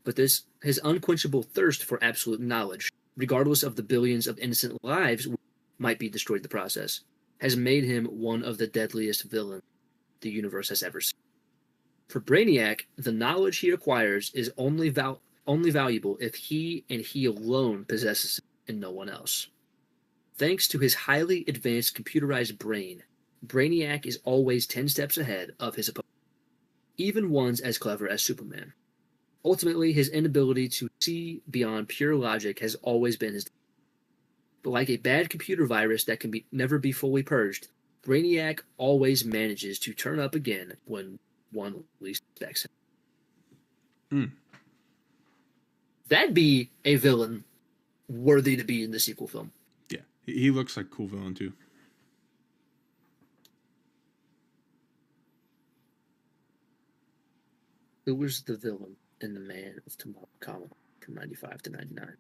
Speaker 2: But his unquenchable thirst for absolute knowledge, regardless of the billions of innocent lives which might be destroyed in the process, has made him one of the deadliest villains the universe has ever seen. For Brainiac, the knowledge he acquires is only valuable if he and he alone possesses it and no one else. Thanks to his highly advanced computerized brain, Brainiac is always 10 steps ahead of his opponent, even ones as clever as Superman. Ultimately, his inability to see beyond pure logic has always been his. But like a bad computer virus that can never be fully purged, Brainiac always manages to turn up again when one least expects him. That'd be a villain worthy to be in the sequel film.
Speaker 1: Yeah, he looks like a cool villain too.
Speaker 2: Who was the villain in the Man of Tomorrow comic from 95 to 99?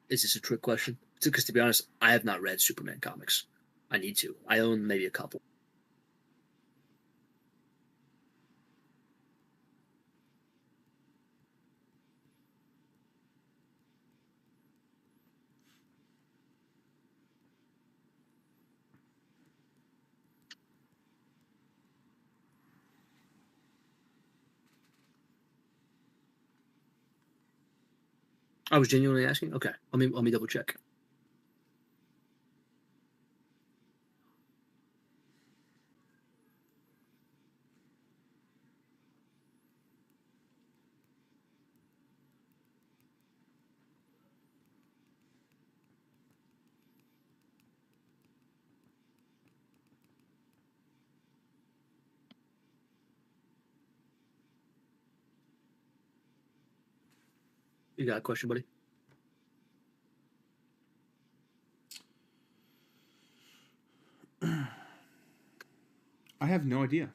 Speaker 2: Is this a trick question? Because to be honest, I have not read Superman comics. I need to. I own maybe a couple. I was genuinely asking. Okay, let me double check. You got a question, buddy?
Speaker 1: I have no idea.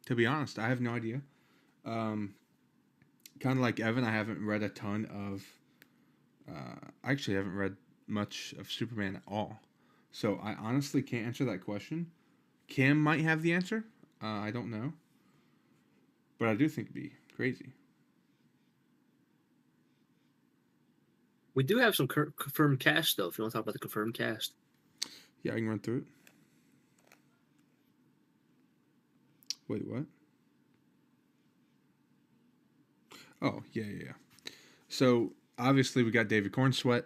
Speaker 1: To be honest, I have no idea. Kind of like Evan, I haven't read a ton of. I actually haven't read much of Superman at all, so I honestly can't answer that question. Cam might have the answer. I don't know, but I do think it'd be crazy.
Speaker 2: We do have some confirmed cast, though, if you want to talk about the confirmed cast.
Speaker 1: Yeah, I can run through it. Wait, what? Oh, yeah. So, obviously, we got David Cornsweet,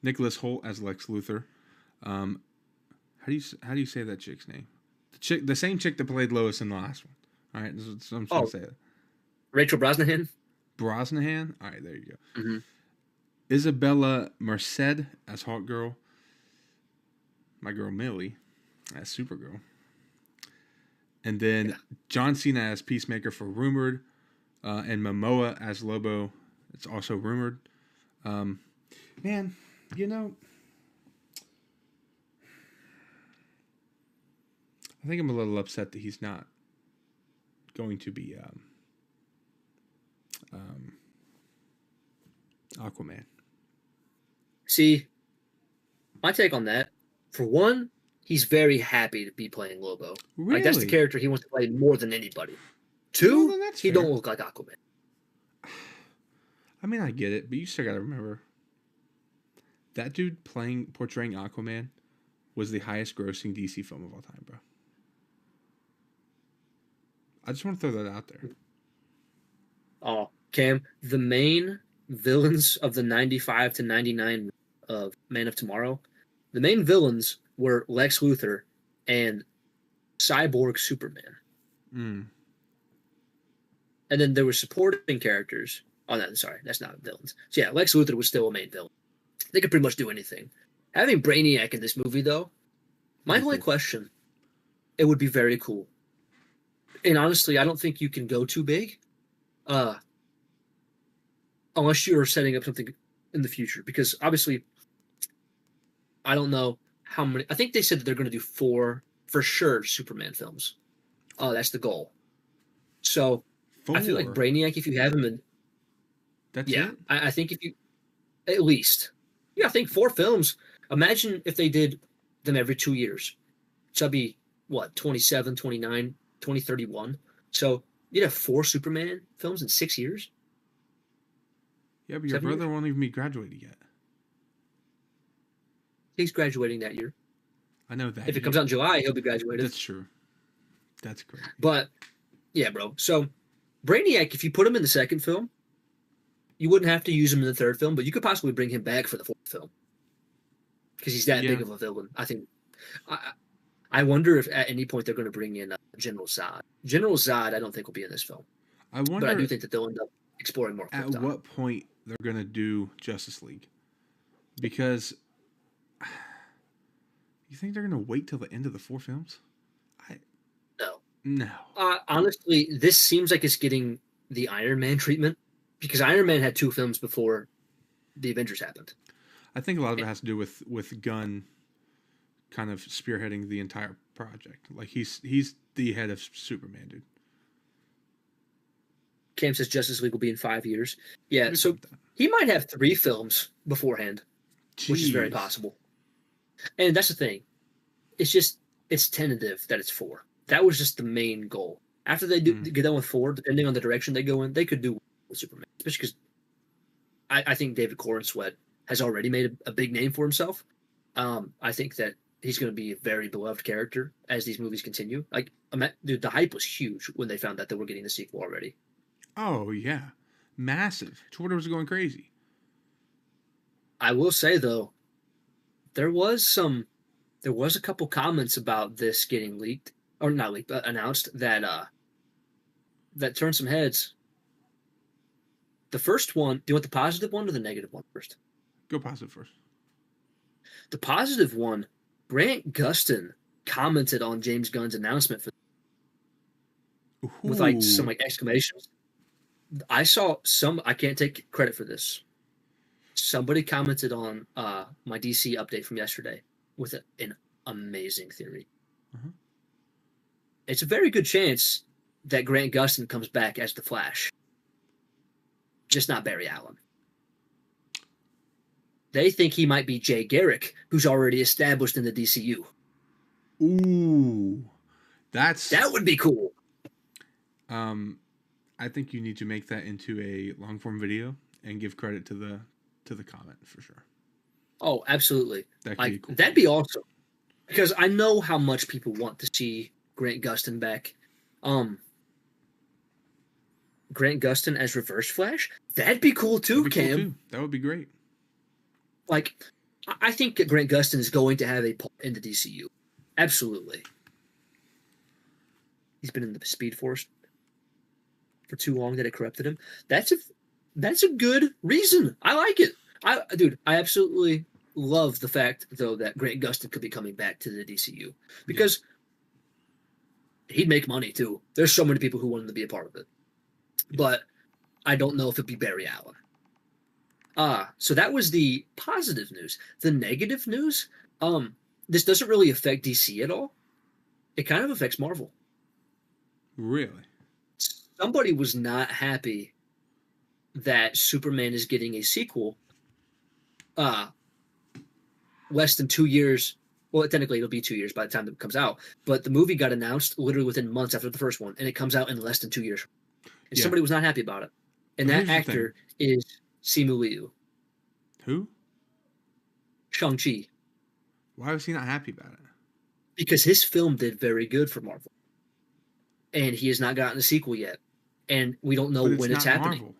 Speaker 1: Nicholas Hoult as Lex Luthor. How do you say that chick's name? The same chick that played Lois in the last one. All right, I'm just gonna say it.
Speaker 2: Rachel Brosnahan.
Speaker 1: Brosnahan. All right, there you go.
Speaker 2: Mm-hmm.
Speaker 1: Isabella Merced as Hawk Girl. My girl Millie as Supergirl. And then John Cena as Peacemaker for rumored, and Momoa as Lobo. It's also rumored. Man, I think I'm a little upset that he's not going to be um, Aquaman.
Speaker 2: See, my take on that, for one, he's very happy to be playing Lobo.
Speaker 1: Really?
Speaker 2: Like, that's the character he wants to play more than anybody.
Speaker 1: Well,
Speaker 2: Two,
Speaker 1: then that's
Speaker 2: he
Speaker 1: fair.
Speaker 2: don't look like Aquaman.
Speaker 1: I mean, I get it, but you still got to remember that dude portraying Aquaman was the highest grossing DC film of all time, bro. I just want to throw that out there.
Speaker 2: Oh, Cam, the main villains of the 95 to 99 of Man of Tomorrow, the main villains were Lex Luthor and Cyborg Superman.
Speaker 1: Mm.
Speaker 2: And then there were supporting characters. Oh, no, sorry, that's not villains. So yeah, Lex Luthor was still a main villain. They could pretty much do anything. Having Brainiac in this movie, though, my only question, it would be very cool. And honestly, I don't think you can go too big, unless you're setting up something in the future. Because obviously, I don't know how many. I think they said that they're going to do 4 for sure Superman films. That's the goal. So
Speaker 1: 4?
Speaker 2: I feel like Brainiac, if you have him in,
Speaker 1: That's
Speaker 2: yeah,
Speaker 1: it?
Speaker 2: I think if you at least, yeah, I think 4 films. Imagine if they did them every 2 years. So that'd be what, 27, 29, 2031. So you'd have 4 Superman films in 6 years.
Speaker 1: Yeah, but your
Speaker 2: 7
Speaker 1: brother
Speaker 2: years?
Speaker 1: won't even be graduated yet.
Speaker 2: He's graduating that year.
Speaker 1: I know that.
Speaker 2: If it comes out in July, he'll be graduated.
Speaker 1: That's true. That's correct.
Speaker 2: But yeah, bro. So Brainiac, if you put him in the second film, you wouldn't have to use him in the third film, but you could possibly bring him back for the fourth film because he's that big of a villain. I think. I wonder if at any point they're going to bring in General Zod. General Zod, I don't think will be in this film.
Speaker 1: I wonder.
Speaker 2: But I do think that they'll end up exploring more.
Speaker 1: At what point they're going to do Justice League? Because you think they're going to wait till the end of the 4 films? No.
Speaker 2: Honestly, this seems like it's getting the Iron Man treatment because Iron Man had 2 films before the Avengers happened.
Speaker 1: I think a lot of it has to do with Gunn kind of spearheading the entire project. Like he's the head of Superman, dude.
Speaker 2: Cam says Justice League will be in 5 years. Yeah, so he might have 3 films beforehand, which is very possible. And that's the thing. It's tentative that it's 4. That was just the main goal. After they get done with 4, depending on the direction they go in, they could do with Superman. Especially because I think David Corenswet has already made a big name for himself. I think that he's going to be a very beloved character as these movies continue. Like, dude, the hype was huge when they found out that we're getting the sequel already.
Speaker 1: Oh, yeah. Massive. Twitter was going crazy.
Speaker 2: I will say, though, there was a couple comments about this getting leaked. Or not leaked, but announced that turned some heads. The first one, do you want the positive one or the negative one first?
Speaker 1: Go positive first.
Speaker 2: The positive one, Grant Gustin commented on James Gunn's announcement with some exclamations. I saw I can't take credit for this. Somebody commented on my DC update from yesterday with an amazing theory.
Speaker 1: Uh-huh.
Speaker 2: It's a very good chance that Grant Gustin comes back as the Flash. Just not Barry Allen. They think he might be Jay Garrick, who's already established in the DCU.
Speaker 1: Ooh. That
Speaker 2: would be cool.
Speaker 1: I think you need to make that into a long form video and give credit to the comment for sure.
Speaker 2: Oh, absolutely.
Speaker 1: That could be cool.
Speaker 2: That'd be awesome. Because I know how much people want to see Grant Gustin back. Grant Gustin as Reverse Flash? That'd be cool too, Cam. Cool too.
Speaker 1: That would be great.
Speaker 2: Like, I think that Grant Gustin is going to have a part in the DCU. Absolutely. He's been in the Speed Force for too long that it corrupted him. That's a good reason. I like it. I absolutely love the fact, though, that Grant Gustin could be coming back to the DCU. Because he'd make money, too. There's so many people who want him to be a part of it. But I don't know if it'd be Barry Allen. So that was the positive news. The negative news, this doesn't really affect DC at all. it kind of affects Marvel.
Speaker 1: Really?
Speaker 2: Somebody was not happy that Superman is getting a sequel uh less than 2 years. Well, technically it'll be 2 years by the time that it comes out, but the movie got announced literally within months after the first one, and it comes out in less than 2 years. And
Speaker 1: Yeah.
Speaker 2: somebody was not happy about it. And
Speaker 1: Well,
Speaker 2: that
Speaker 1: here's the thing.
Speaker 2: actor is Simu Liu,
Speaker 1: Who?
Speaker 2: Shang-Chi,
Speaker 1: Why was he not happy about it?
Speaker 2: because his film did very good for Marvel. And he has not gotten a sequel yet. And we don't know
Speaker 1: But it's
Speaker 2: when it's
Speaker 1: not
Speaker 2: happening.
Speaker 1: Marvel.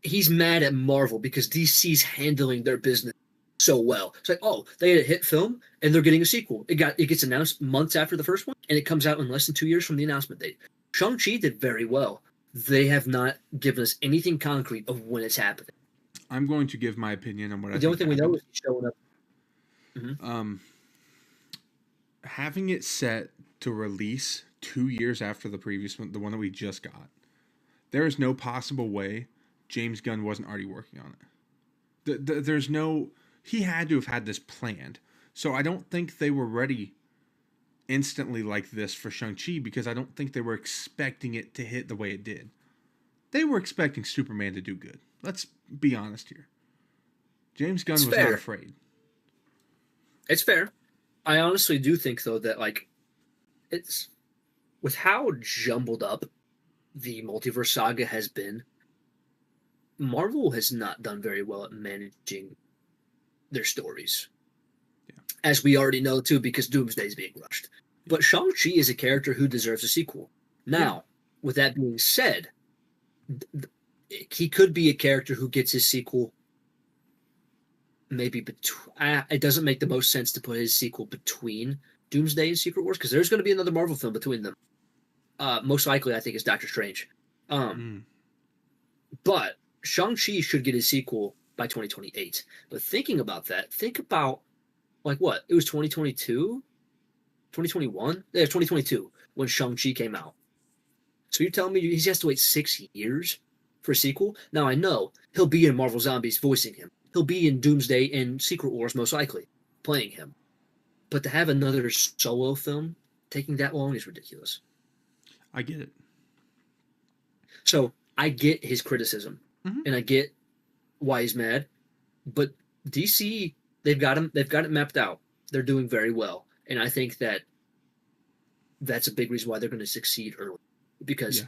Speaker 2: He's mad at Marvel because DC's handling their business so well. It's like, oh, they had a hit film and they're getting a sequel. It gets announced months after the first one, and it comes out in less than 2 years from the announcement date. Shang-Chi did very well. They have not given us anything concrete of when it's happening.
Speaker 1: I'm going to give my opinion on what I
Speaker 2: The only
Speaker 1: think
Speaker 2: thing we know
Speaker 1: happened.
Speaker 2: is he's showing up.
Speaker 1: Having it set to release 2 years after the previous one, the one that we just got, there is no possible way James Gunn wasn't already working on it. There's no... He had to have had this planned. So I don't think they were ready instantly like this for Shang-Chi, because I don't think they were expecting it to hit the way it did. They were expecting Superman to do good. Let's be honest here. James Gunn was not afraid.
Speaker 2: It's fair. I honestly do think, though, that, like, it's... With how jumbled up the multiverse saga has been, Marvel has not done very well at managing their stories.
Speaker 1: Yeah.
Speaker 2: As we already know, too, because Doomsday is being rushed. But Shang-Chi is a character who deserves a sequel. Now, with that being said, he could be a character who gets his sequel maybe it doesn't make the most sense to put his sequel between Doomsday and Secret Wars, because there's going to be another Marvel film between them. Most likely, I think, is Doctor Strange. But Shang-Chi should get his sequel by 2028. But thinking about that, think about, like, what? It was 2022? 2021? Yeah, 2022 when Shang-Chi came out. So you're telling me he has to wait 6 years for a sequel? Now, I know he'll be in Marvel Zombies voicing him. He'll be in Doomsday and Secret Wars, most likely, playing him. But to have another solo film taking that long is ridiculous.
Speaker 1: I get it.
Speaker 2: So I get his criticism, and I get why he's mad. But DC, they've got it mapped out. They're doing very well, and I think that's a big reason why they're going to succeed early, because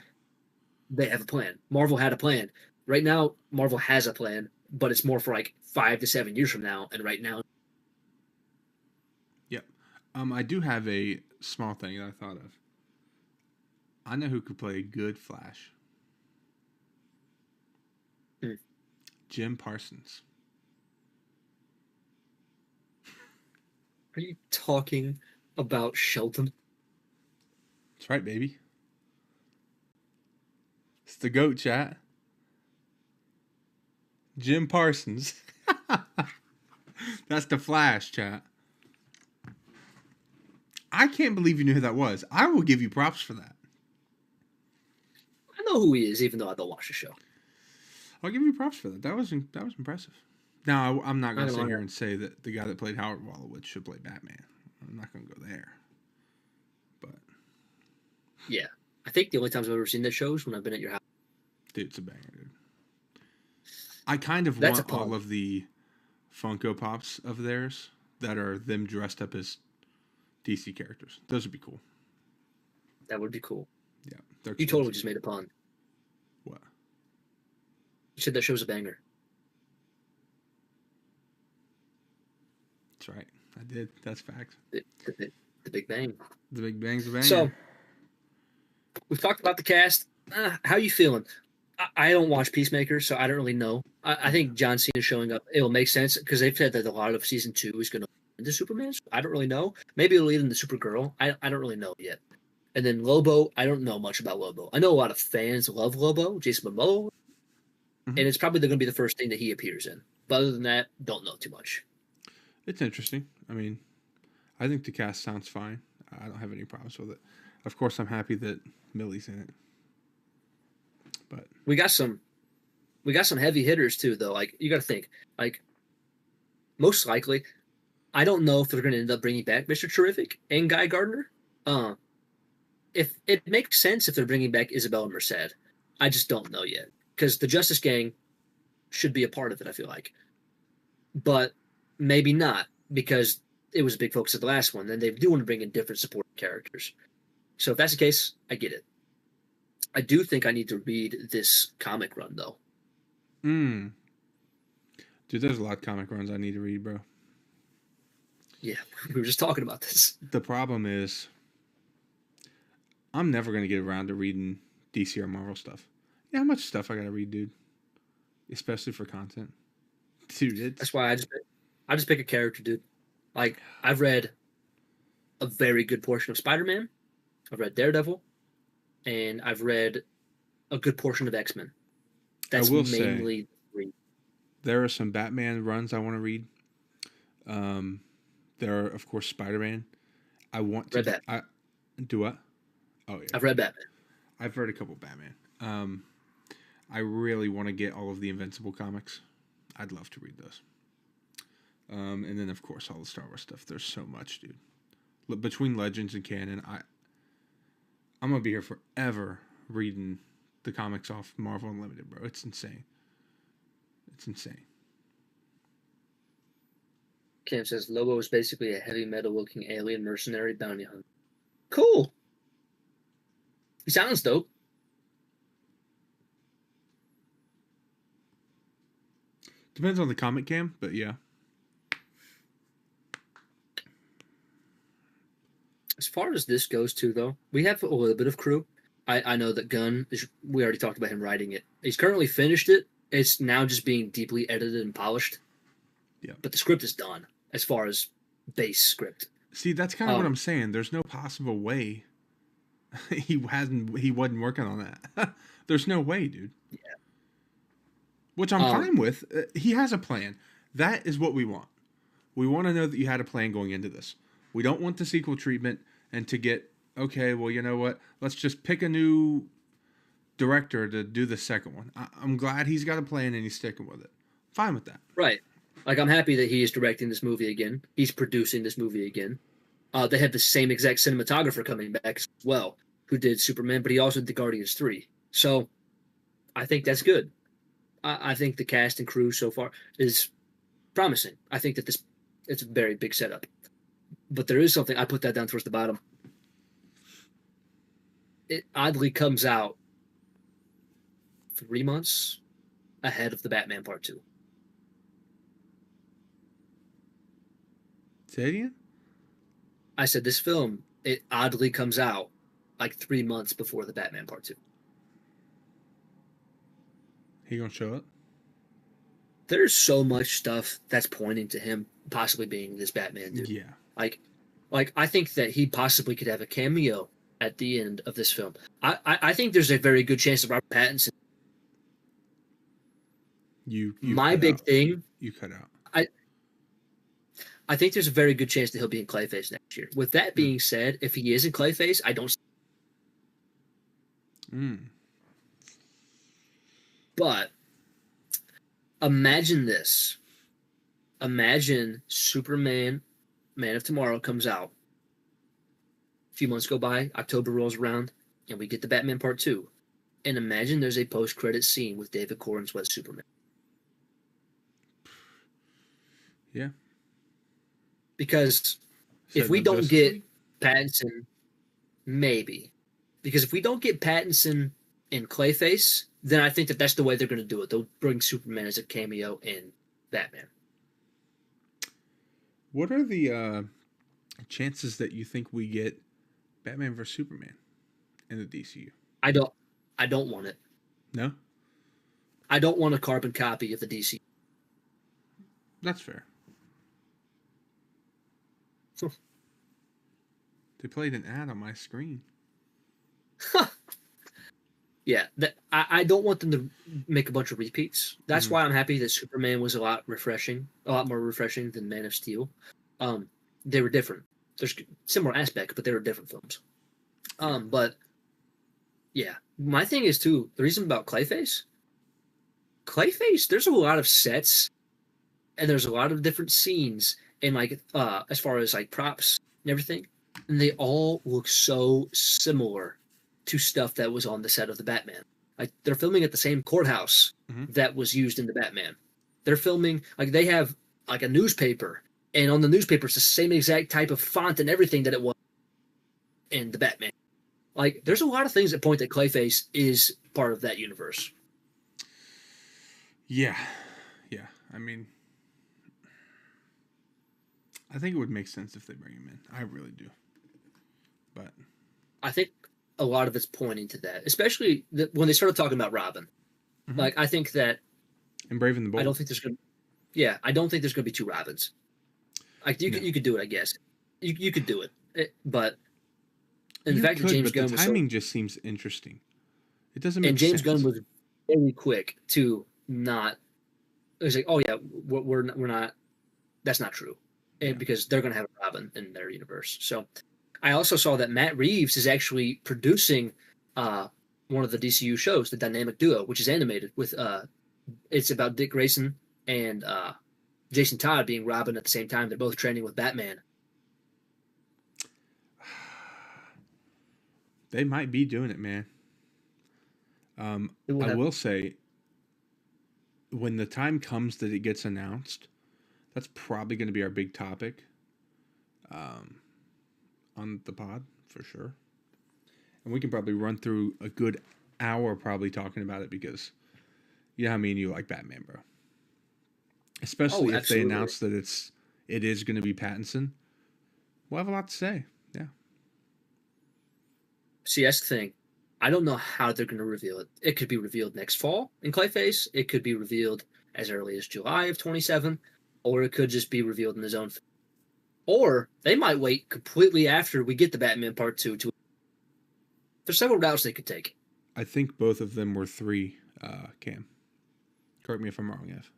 Speaker 2: they have a plan. Marvel had a plan. Right now, Marvel has a plan, but it's more for like 5 to 7 years from now. And right now,
Speaker 1: I do have a small thing that I thought of. I know who could play a good Flash. Jim Parsons.
Speaker 2: Are you talking about Shelton?
Speaker 1: That's right, baby. It's the GOAT, chat. Jim Parsons. That's the Flash, chat. I can't believe you knew who that was. I will give you props for that.
Speaker 2: I know who he is, even though I don't watch the show.
Speaker 1: I'll give you props for that. That was impressive. Now, I'm not going to sit here and say that the guy that played Howard Wolowitz should play Batman. I'm not going to go there. But
Speaker 2: yeah, I think the only times I've ever seen that show is when I've been at your house.
Speaker 1: Dude, it's a banger, dude. I kind of want all of the Funko Pops of theirs that are them dressed up as DC characters. Those would be cool.
Speaker 2: That would be cool.
Speaker 1: Yeah.
Speaker 2: You totally just made a pun.
Speaker 1: What?
Speaker 2: You said that show's a banger.
Speaker 1: That's right. I did. That's fact.
Speaker 2: The Big Bang.
Speaker 1: The Big Bang's a banger.
Speaker 2: So, we've talked about the cast. How you feeling? I don't watch Peacemaker, so I don't really know. I think John Cena showing up, it'll make sense, because they've said that a lot of season 2 is going to lead into Superman. So I don't really know. Maybe it'll lead into Supergirl. I don't really know yet. And then Lobo, I don't know much about Lobo. I know a lot of fans love Lobo, Jason Momoa, and it's probably going to be the first thing that he appears in. But other than that, don't know too much.
Speaker 1: It's interesting. I mean, I think the cast sounds fine. I don't have any problems with it. Of course, I'm happy that Millie's in it. But
Speaker 2: we got some heavy hitters too, though. Like, you got to think, like, most likely, I don't know if they're going to end up bringing back Mr. Terrific and Guy Gardner. If it makes sense if they're bringing back Isabella Merced, I just don't know yet because the Justice Gang should be a part of it. I feel like, but maybe not because it was a big focus of the last one. Then they do want to bring in different supporting characters. So if that's the case, I get it. I do think I need to read this comic run though.
Speaker 1: Dude, there's a lot of comic runs I need to read, bro.
Speaker 2: Yeah, we were just talking about this.
Speaker 1: The problem is, I'm never going to get around to reading DC or Marvel stuff. You know how much stuff I got to read, dude? Especially for content. Dude,
Speaker 2: That's why I just pick a character, dude. Like, I've read a very good portion of Spider-Man. I've read Daredevil. And I've read a good portion of X-Men. That's mainly three.
Speaker 1: There are some Batman runs I want to read. There are, of course, Spider-Man. I want to...
Speaker 2: Read Batman.
Speaker 1: Do what? Oh, yeah.
Speaker 2: I've read Batman.
Speaker 1: I've read a couple Batman. I really want to get all of the Invincible comics. I'd love to read those. And then, of course, all the Star Wars stuff. There's so much, dude. Between Legends and canon, I'm going to be here forever reading the comics off Marvel Unlimited, bro. It's insane. It's insane.
Speaker 2: Cam says Lobo is basically a heavy metal looking alien mercenary bounty hunter. Cool. He sounds dope.
Speaker 1: Depends on the comic, Cam, but yeah.
Speaker 2: As far as this goes, too, though, we have a little bit of crew. I know that Gunn, we already talked about him writing it. He's currently finished it. It's now just being deeply edited and polished.
Speaker 1: Yeah.
Speaker 2: But the script is done as far as base script.
Speaker 1: See, that's kind of what I'm saying. There's no possible way he wasn't working on that. There's no way, dude. Yeah. Which I'm fine with. He has a plan. That is what we want. We want to know that you had a plan going into this. We don't want the sequel treatment and to get, okay, well, you know what? Let's just pick a new director to do the second one. I'm glad he's got a plan and he's sticking with it. Fine with that.
Speaker 2: Right. Like, I'm happy that he is directing this movie again. He's producing this movie again. They have the same exact cinematographer coming back as well, who did Superman, but he also did Guardians 3. So, I think that's good. I think the cast and crew so far is promising. I think that it's a very big setup. But there is something, I put that down towards the bottom. It oddly comes out 3 months ahead of the Batman Part 2.
Speaker 1: Say it again?
Speaker 2: I said this film, it oddly comes out like 3 months before the Batman Part 2.
Speaker 1: He gonna show up?
Speaker 2: There's so much stuff that's pointing to him possibly being this Batman dude.
Speaker 1: Yeah.
Speaker 2: Like I think that he possibly could have a cameo at the end of this film. I think there's a very good chance that Robert Pattinson. My big thing.
Speaker 1: You cut out.
Speaker 2: I think there's a very good chance that he'll be in Clayface next year. With that being said, if he is in Clayface, I don't. But imagine this. Imagine Superman, Man of Tomorrow comes out. A few months go by, October rolls around, and we get the Batman Part 2. And imagine there's a post-credit scene with David Cornswell as Superman.
Speaker 1: Yeah.
Speaker 2: Because if we don't get Pattinson, maybe. Because if we don't get Pattinson in Clayface, then I think that that's the way they're going to do it. They'll bring Superman as a cameo in Batman.
Speaker 1: What are the chances that you think we get Batman vs Superman in the DCU?
Speaker 2: I don't want it.
Speaker 1: No?
Speaker 2: I don't want a carbon copy of the DC.
Speaker 1: That's fair. They played an ad on my screen.
Speaker 2: Yeah, I don't want them to make a bunch of repeats. That's why I'm happy that Superman was a lot more refreshing than Man of Steel. They were different. There's similar aspects, but they were different films. But yeah, my thing is too, the reason about Clayface, there's a lot of sets and there's a lot of different scenes and like as far as like props and everything, and they all look so similar to stuff that was on the set of the Batman. Like they're filming at the same courthouse
Speaker 1: Mm-hmm.
Speaker 2: that was used in the Batman. They're filming like they have like a newspaper, and on the newspaper it's the same exact type of font and everything that it was in the Batman. Like there's a lot of things that point that Clayface is part of that universe.
Speaker 1: Yeah. Yeah. I mean, I think it would make sense if they bring him in. I really do. But
Speaker 2: I think a lot of it's pointing to that, especially when they started talking about Robin.
Speaker 1: mm-hmm.
Speaker 2: Like I think that
Speaker 1: and Brave and the Bold.
Speaker 2: I don't think there's gonna. Yeah, I don't think there's gonna be two Robins. Like you could do it, I guess. You could do it, but and the fact that James Gunn
Speaker 1: the timing just seems interesting. It doesn't make sense.
Speaker 2: And James Gunn was very quick to not. It was like, oh yeah, we're not. That's not true, and because they're gonna have a Robin in their universe. So, I also saw that Matt Reeves is actually producing one of the DCU shows, the Dynamic Duo, which is animated with it's about Dick Grayson and Jason Todd being Robin at the same time. They're both training with Batman.
Speaker 1: They might be doing it, man. I will say, when the time comes that it gets announced, that's probably going to be our big topic on the pod, for sure. And we can probably run through a good hour probably talking about it because you know how me and you like Batman, bro. Especially if they announce that it is going to be Pattinson. We'll have a lot to say. Yeah.
Speaker 2: See, that's the thing. I don't know how they're going to reveal it. It could be revealed next fall in Clayface. It could be revealed as early as July of 27, or it could just be revealed in his own. Or they might wait completely after we get the Batman Part 2 to. There's several routes they could take.
Speaker 1: I think both of them were 3, Cam. Correct me if I'm wrong, Ev.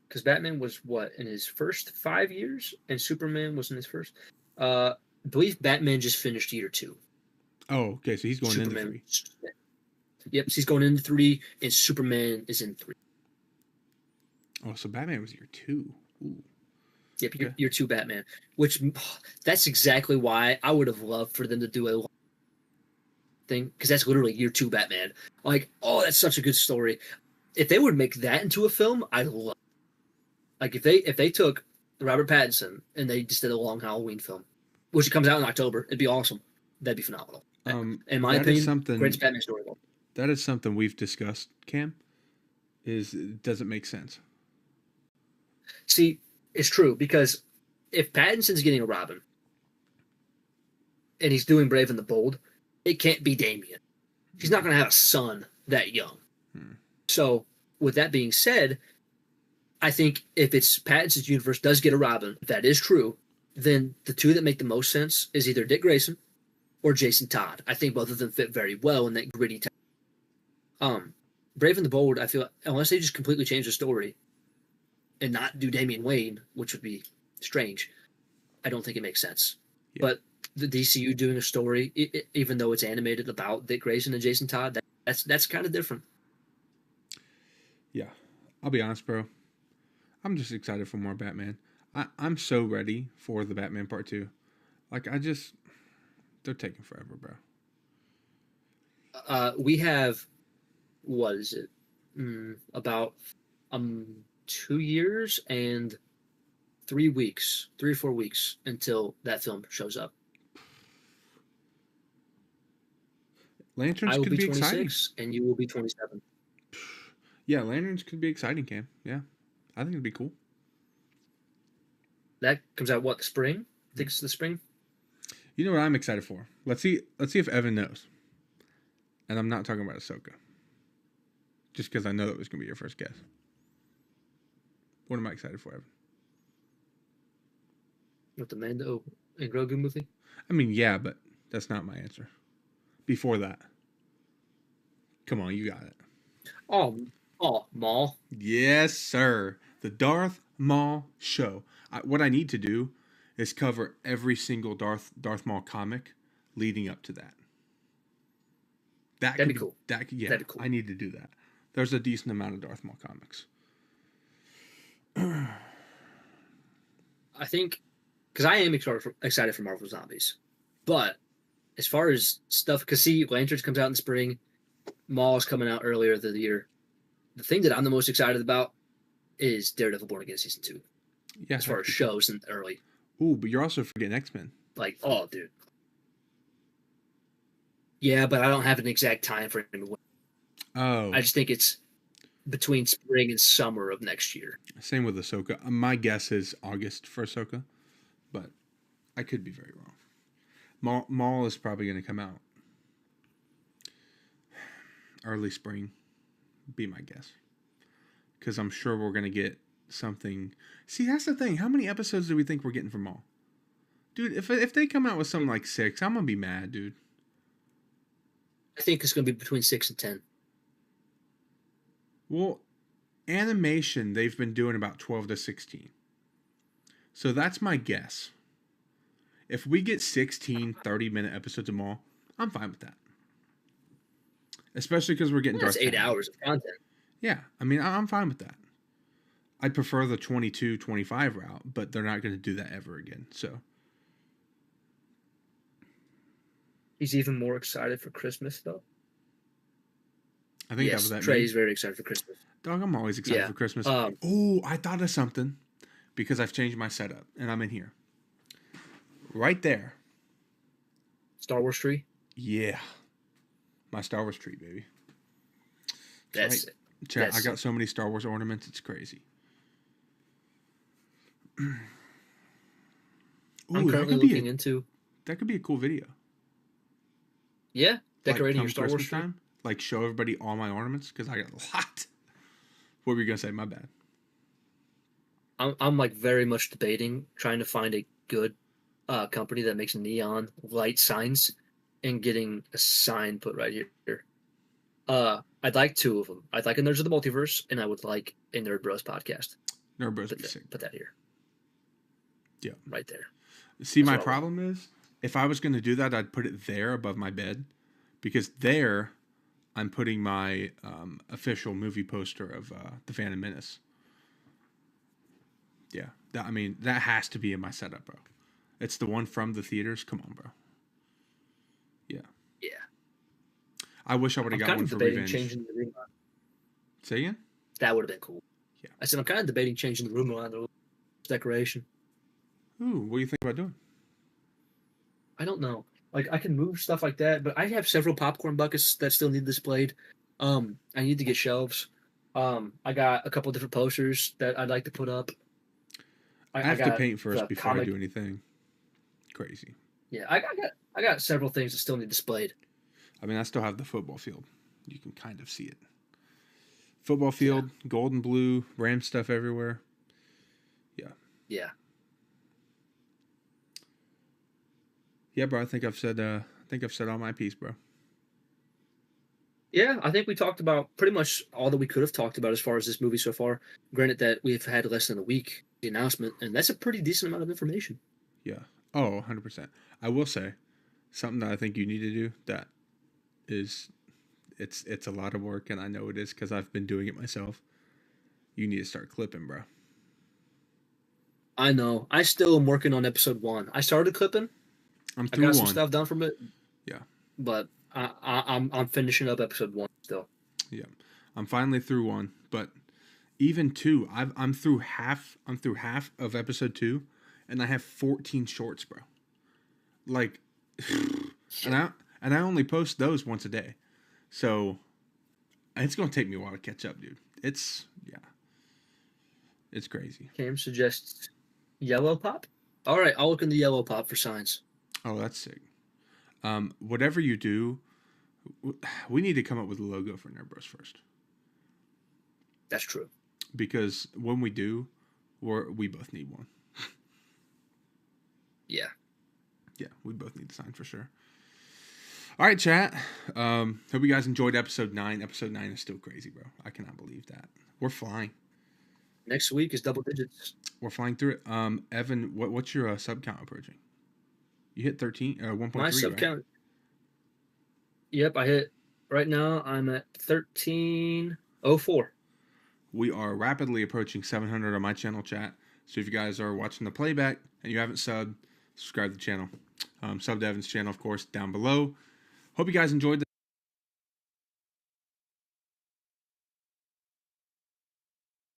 Speaker 2: Because Batman was what in his first 5 years, and Superman was in his first. I believe Batman just finished year 2.
Speaker 1: Oh, okay. So he's going into 3.
Speaker 2: Yep, so he's going into 3, and Superman is in 3.
Speaker 1: Oh, so Batman was year 2. Ooh.
Speaker 2: Yep, year 2 Batman. Which that's exactly why I would have loved for them to do a thing, because that's literally year 2 Batman. Like, oh, that's such a good story. If they would make that into a film, I'd love it. Like if they took Robert Pattinson and they just did a long Halloween film, which comes out in October, it'd be awesome. That'd be phenomenal. In my opinion, greatest Batman story.
Speaker 1: That is something we've discussed, Cam. It doesn't make sense.
Speaker 2: See, it's true, because if Pattinson's getting a Robin and he's doing Brave and the Bold, it can't be Damian. He's not going to have a son that young. So, with that being said, I think if it's Pattinson's universe does get a Robin, if that is true, then the two that make the most sense is either Dick Grayson or Jason Todd. I think both of them fit very well in that gritty time. Brave and the Bold, I feel, unless they just completely change the story and not do Damian Wayne, which would be strange, I don't think it makes sense. Yeah. But the DCU doing a story, even though it's animated about Dick Grayson and Jason Todd, that's kind of different.
Speaker 1: Yeah. I'll be honest, bro. I'm just excited for more Batman. I'm so ready for the Batman Part 2. Like, they're taking forever,
Speaker 2: bro. We have, what is it? About 2 years and 3 weeks, 3 or 4 weeks until that film shows up.
Speaker 1: Lanterns could be
Speaker 2: 26,
Speaker 1: exciting.
Speaker 2: And you will be 27.
Speaker 1: Yeah, Lanterns could be exciting, Cam. Yeah. I think it'd be cool.
Speaker 2: That comes out what, the spring? I think it's the spring.
Speaker 1: You know what I'm excited for? Let's see if Evan knows. And I'm not talking about Ahsoka. Just because I know that was going to be your first guess. What am I excited for, Evan?
Speaker 2: With the Mando and Grogu movie?
Speaker 1: I mean, yeah, but that's not my answer. Before that. Come on, you got it.
Speaker 2: Oh, Maul.
Speaker 1: Yes, sir. The Darth Maul show. What I need to do is cover every single Darth Maul comic leading up to that.
Speaker 2: That'd be cool.
Speaker 1: That'd be cool. I need to do that. There's a decent amount of Darth Maul comics.
Speaker 2: I think because I am excited for Marvel Zombies, but as far as stuff, because see, Lanterns comes out in spring, Maul is coming out earlier the year. The thing that I'm the most excited about is Daredevil Born Again season 2.
Speaker 1: Yeah,
Speaker 2: as far as shows and early.
Speaker 1: Ooh, but you're also forgetting X-Men.
Speaker 2: Like, oh, dude. Yeah, but I don't have an exact time frame.
Speaker 1: Oh.
Speaker 2: I just think it's between spring and summer of next year.
Speaker 1: Same with Ahsoka. My guess is August for Ahsoka, but I could be very wrong. Maul is probably going to come out early spring, be my guess. Because I'm sure we're going to get something. See, that's the thing. How many episodes do we think we're getting from Maul? Dude, if they come out with something like 6, I'm going to be mad, dude.
Speaker 2: I think it's going to be between 6 and 10.
Speaker 1: Well, animation, they've been doing about 12 to 16. So that's my guess. If we get 16 30-minute episodes of Maul, I'm fine with that. Especially because we're getting
Speaker 2: That's 8 hours of content.
Speaker 1: Yeah, I mean, I'm fine with that. I'd prefer the 22, 25 route, but they're not going to do that ever again. So
Speaker 2: he's even more excited for Christmas, though.
Speaker 1: I think that was that.
Speaker 2: Trey's very excited for Christmas.
Speaker 1: Dog, I'm always excited for Christmas. I thought of something because I've changed my setup and I'm in here. Right there.
Speaker 2: Star Wars tree?
Speaker 1: Yeah. My Star Wars tree, baby.
Speaker 2: That's
Speaker 1: right. Chat, I got so many Star Wars ornaments, it's crazy. Ooh,
Speaker 2: I'm currently looking into...
Speaker 1: That could be a cool video.
Speaker 2: Yeah, decorating your Star Wars
Speaker 1: time. Like, show everybody all my ornaments, because I got a lot. What were you going to say? My bad.
Speaker 2: I'm like very much debating trying to find a good company that makes neon light signs and getting a sign put right here. I'd like 2 of them. I'd like a Nerds of the Multiverse, and I would like a Nerd Bros podcast.
Speaker 1: Nerd Bros would be sick.
Speaker 2: Put that here.
Speaker 1: Yeah.
Speaker 2: Right there.
Speaker 1: See, my problem is, if I was going to do that, I'd put it there above my bed, because there I'm putting my official movie poster of The Phantom Menace. Yeah. That has to be in my setup, bro. It's the one from the theaters. Come on, bro. Yeah.
Speaker 2: Yeah.
Speaker 1: I wish I would have got one for Revenge.
Speaker 2: Changing the room.
Speaker 1: Say again?
Speaker 2: That would have been cool.
Speaker 1: Yeah.
Speaker 2: I said I'm kind of debating changing the room around the decoration.
Speaker 1: Ooh, what do you think about doing?
Speaker 2: I don't know. Like, I can move stuff like that, but I have several popcorn buckets that still need displayed. I need to get shelves. I got a couple different posters that I'd like to put up.
Speaker 1: I have to paint first before I do anything. Crazy.
Speaker 2: Yeah, I got several things that still need displayed.
Speaker 1: I mean, I still have the football field. You can kind of see it. Football field, gold and blue, Ram stuff everywhere. Yeah.
Speaker 2: Yeah.
Speaker 1: Yeah, bro. I think I've said all my piece, bro.
Speaker 2: Yeah, I think we talked about pretty much all that we could have talked about as far as this movie so far. Granted that we've had less than a week, the announcement, and that's a pretty decent amount of information.
Speaker 1: Yeah. Oh, 100%. I will say something that I think you need to do that is it's a lot of work, and I know it is because I've been doing it myself. You need to start clipping, bro.
Speaker 2: I know. I still am working on episode 1. I started clipping.
Speaker 1: I'm through 1.
Speaker 2: I got some stuff done from it.
Speaker 1: Yeah.
Speaker 2: But I'm finishing up episode 1 still.
Speaker 1: Yeah. I'm finally through 1, but even 2, I'm through half of episode 2, and I have 14 shorts, bro. Like, and I only post those once a day. So it's going to take me a while to catch up, dude. It's crazy.
Speaker 2: Cam suggests yellow pop. All right, I'll look into yellow pop for signs.
Speaker 1: Oh, that's sick. Whatever you do, we need to come up with a logo for Nerd Bros first.
Speaker 2: That's true.
Speaker 1: Because when we do, we both need one.
Speaker 2: Yeah.
Speaker 1: Yeah, we both need to sign for sure. All right, chat. Hope you guys enjoyed episode 9. Episode 9 is still crazy, bro. I cannot believe that. We're flying.
Speaker 2: Next week is double digits.
Speaker 1: We're flying through it. Evan, what's your sub count approaching? You hit 1.3,
Speaker 2: My sub
Speaker 1: right?
Speaker 2: count. Yep, I hit. Right now, I'm at 1304.
Speaker 1: We are rapidly approaching 700 on my channel, chat. So if you guys are watching the playback and you haven't subbed, subscribe to the channel. Sub to Evan's channel, of course, down below. Hope you guys enjoyed this